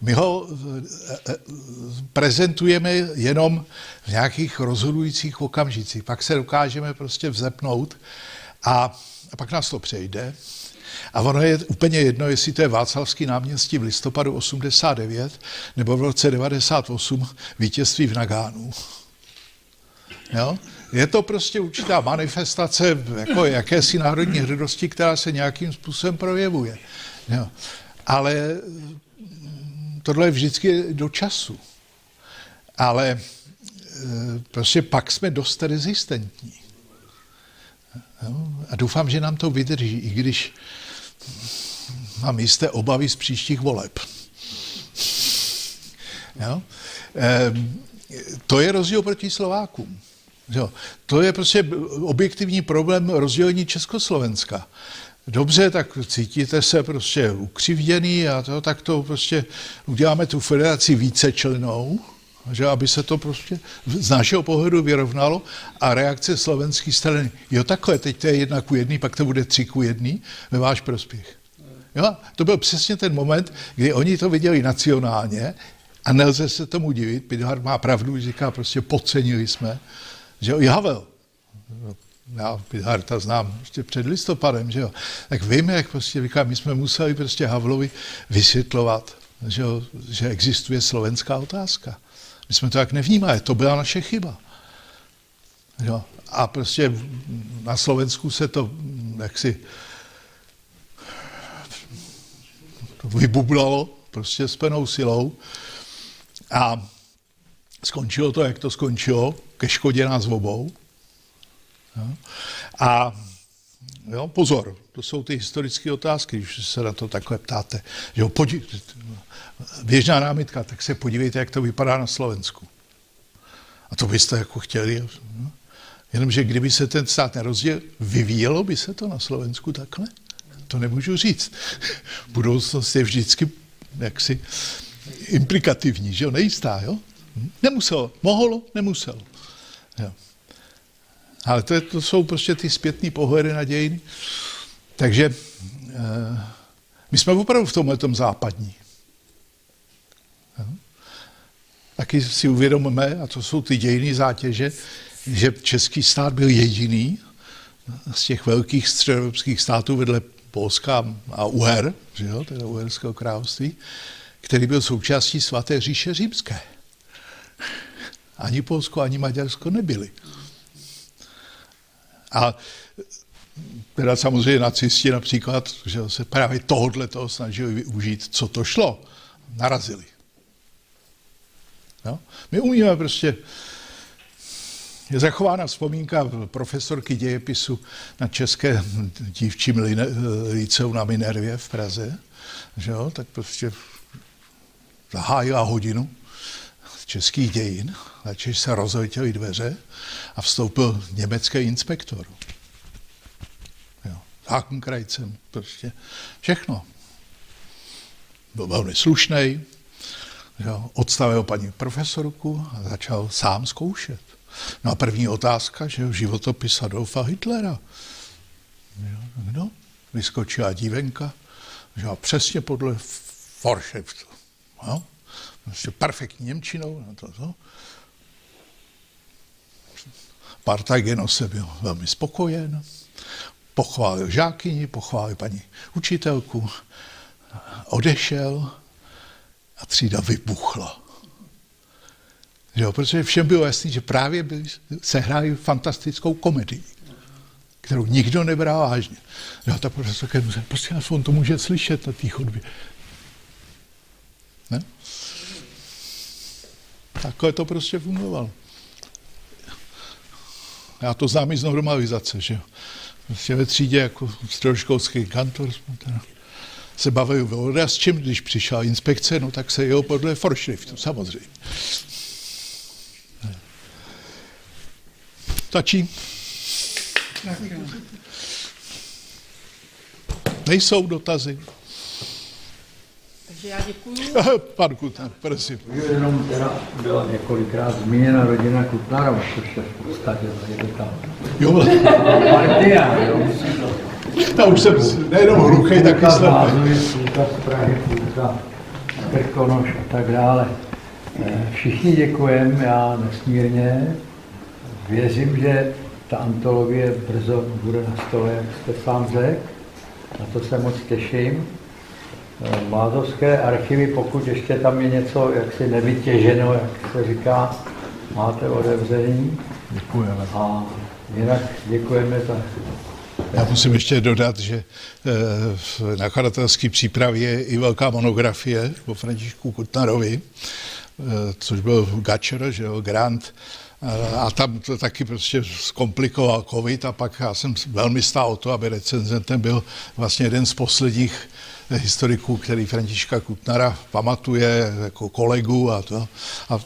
my ho prezentujeme jenom v nějakých rozhodujících okamžicích. Pak se dokážeme prostě vzepnout a pak nás to přejde. A ono je úplně jedno, jestli to je Václavský náměstí v listopadu 89 nebo v roce 98 vítězství v Nagánu. Jo? Je to prostě určitá manifestace jako jakési národní hrdosti, která se nějakým způsobem projevuje. Jo. Ale tohle je vždycky do času. Ale prostě pak jsme dost rezistentní. Jo. A doufám, že nám to vydrží, i když mám jisté obavy z příštích voleb. Jo. To je rozdíl proti Slovákům. Jo. To je prostě objektivní problém rozdělení Československa. Dobře, tak cítíte se prostě ukřivděný a to, tak to prostě uděláme tu federaci vícečlennou, že aby se to prostě z našeho pohledu vyrovnalo a reakce slovenské strany, jo takhle, teď to je 1:1, pak to bude 3:1 ve váš prospěch. Jo, to byl přesně ten moment, kdy oni to viděli nacionálně a nelze se tomu divit, Pithart má pravdu, říká prostě podcenili jsme, že jo, Havel, já Pitharta znám ještě před listopadem, že jo, tak víme, jak prostě říká, my jsme museli prostě Havlovi vysvětlovat, že, jo, že existuje slovenská otázka. My jsme to tak nevnímali, to byla naše chyba. Jo. A prostě na Slovensku se to jaksi vybublalo prostě s plnou silou a skončilo to, jak to skončilo, ke škodě nás obou. Jo. A jo, pozor, to jsou ty historické otázky, když se na to takhle ptáte. Jo, běžná námitka, tak se podívejte, jak to vypadá na Slovensku. A to byste jako chtěli. Jo. Jenomže kdyby se ten stát nerozdělil, vyvíjelo by se to na Slovensku takhle? To nemůžu říct. Budoucnost je vždycky jaksi implikativní, že jo, nejistá, jo? Nemuselo, mohlo, nemuselo. Jo. Ale to jsou prostě ty zpětný pohledy na dějiny. Takže my jsme opravdu v tomhletom západní. Jo. Taky si uvědomíme, a to jsou ty dějiny zátěže, že český stát byl jediný z těch velkých středoevropských států vedle Polska a Uher, že jo, teda Uherského království, který byl součástí Svaté říše římské. Ani Polsko, ani Maďarsko nebyli. A teda samozřejmě nacisti například, že se právě tohoto snažili využít, co to šlo, narazili. No? My umíme prostě, je zachována vzpomínka profesorky dějepisu na české dívčím lyceu na Minervě v Praze, že jo, tak prostě zahájila hodinu českých dějin, načež se rozletěly dveře a vstoupil německý inspektor. Jo, Hakenkrajcem, prostě všechno. Byl velmi slušnej, odstavil paní profesorku a začal sám zkoušet. No a první otázka, že jo, životopis Adolfa Hitlera. No, vyskočila dívenka, že jo, přesně podle Vorschriftu. No, prostě perfektní němčinou. No. Partagenos byl velmi spokojen, pochválil žákyni, pochválil paní učitelku, odešel a třída vybuchla. Jo, protože všem bylo jasný, že právě se hrají fantastickou komedii, kterou nikdo nebral vážně. Jo, ta profesorka musela, prostě on to může slyšet na té chodbě. Ne? Takhle to prostě fungovalo. Já to znám i z normalizace, že jo. Prostě ve třídě jako středoškolský kantor se bavili o s čím, když přišla inspekce, no tak se jelo podle Vorschriftu, samozřejmě. Stačí? Nejsou dotazy? Takže já děkuju. Pan Kutnar, prosím. Jenom teda byla několikrát zmíněna rodina Kutnarova, což je v podstatě je to ta partia, jo. Já už jsem nejenom hluchej, taky slepý. Půlka z Prahy, půlka z Krkonoš a tak dále. Všichni děkujeme, já nesmírně. Věřím, že ta antologie brzo bude na stole, jak jste sám řekl. Na to se moc těším. Mládovské archivy, pokud ještě tam je něco jaksi nevytěženo, jak se říká, máte otevření. Děkujeme. A jinak děkujeme za Já musím ještě dodat, že v nakladatelské přípravě je i velká monografie o Františku Kutnarovi, což byl Gatcher, že jo, Grant, a tam to taky prostě zkomplikoval covid a pak já jsem velmi stál o to, aby recenzentem byl vlastně jeden z posledních historiků, který Františka Kutnara pamatuje jako kolegu a to. A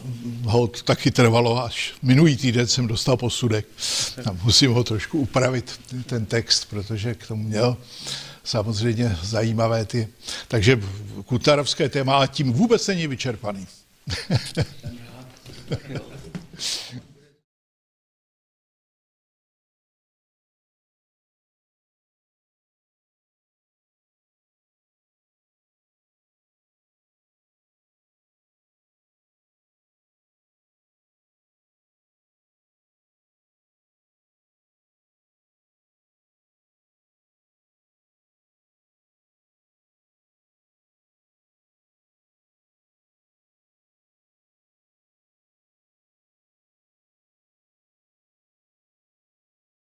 ho to taky trvalo, až minulý týden jsem dostal posudek. A musím ho trošku upravit, ten text, protože k tomu měl samozřejmě zajímavé ty. Takže kutnarovské téma tím vůbec není vyčerpaný.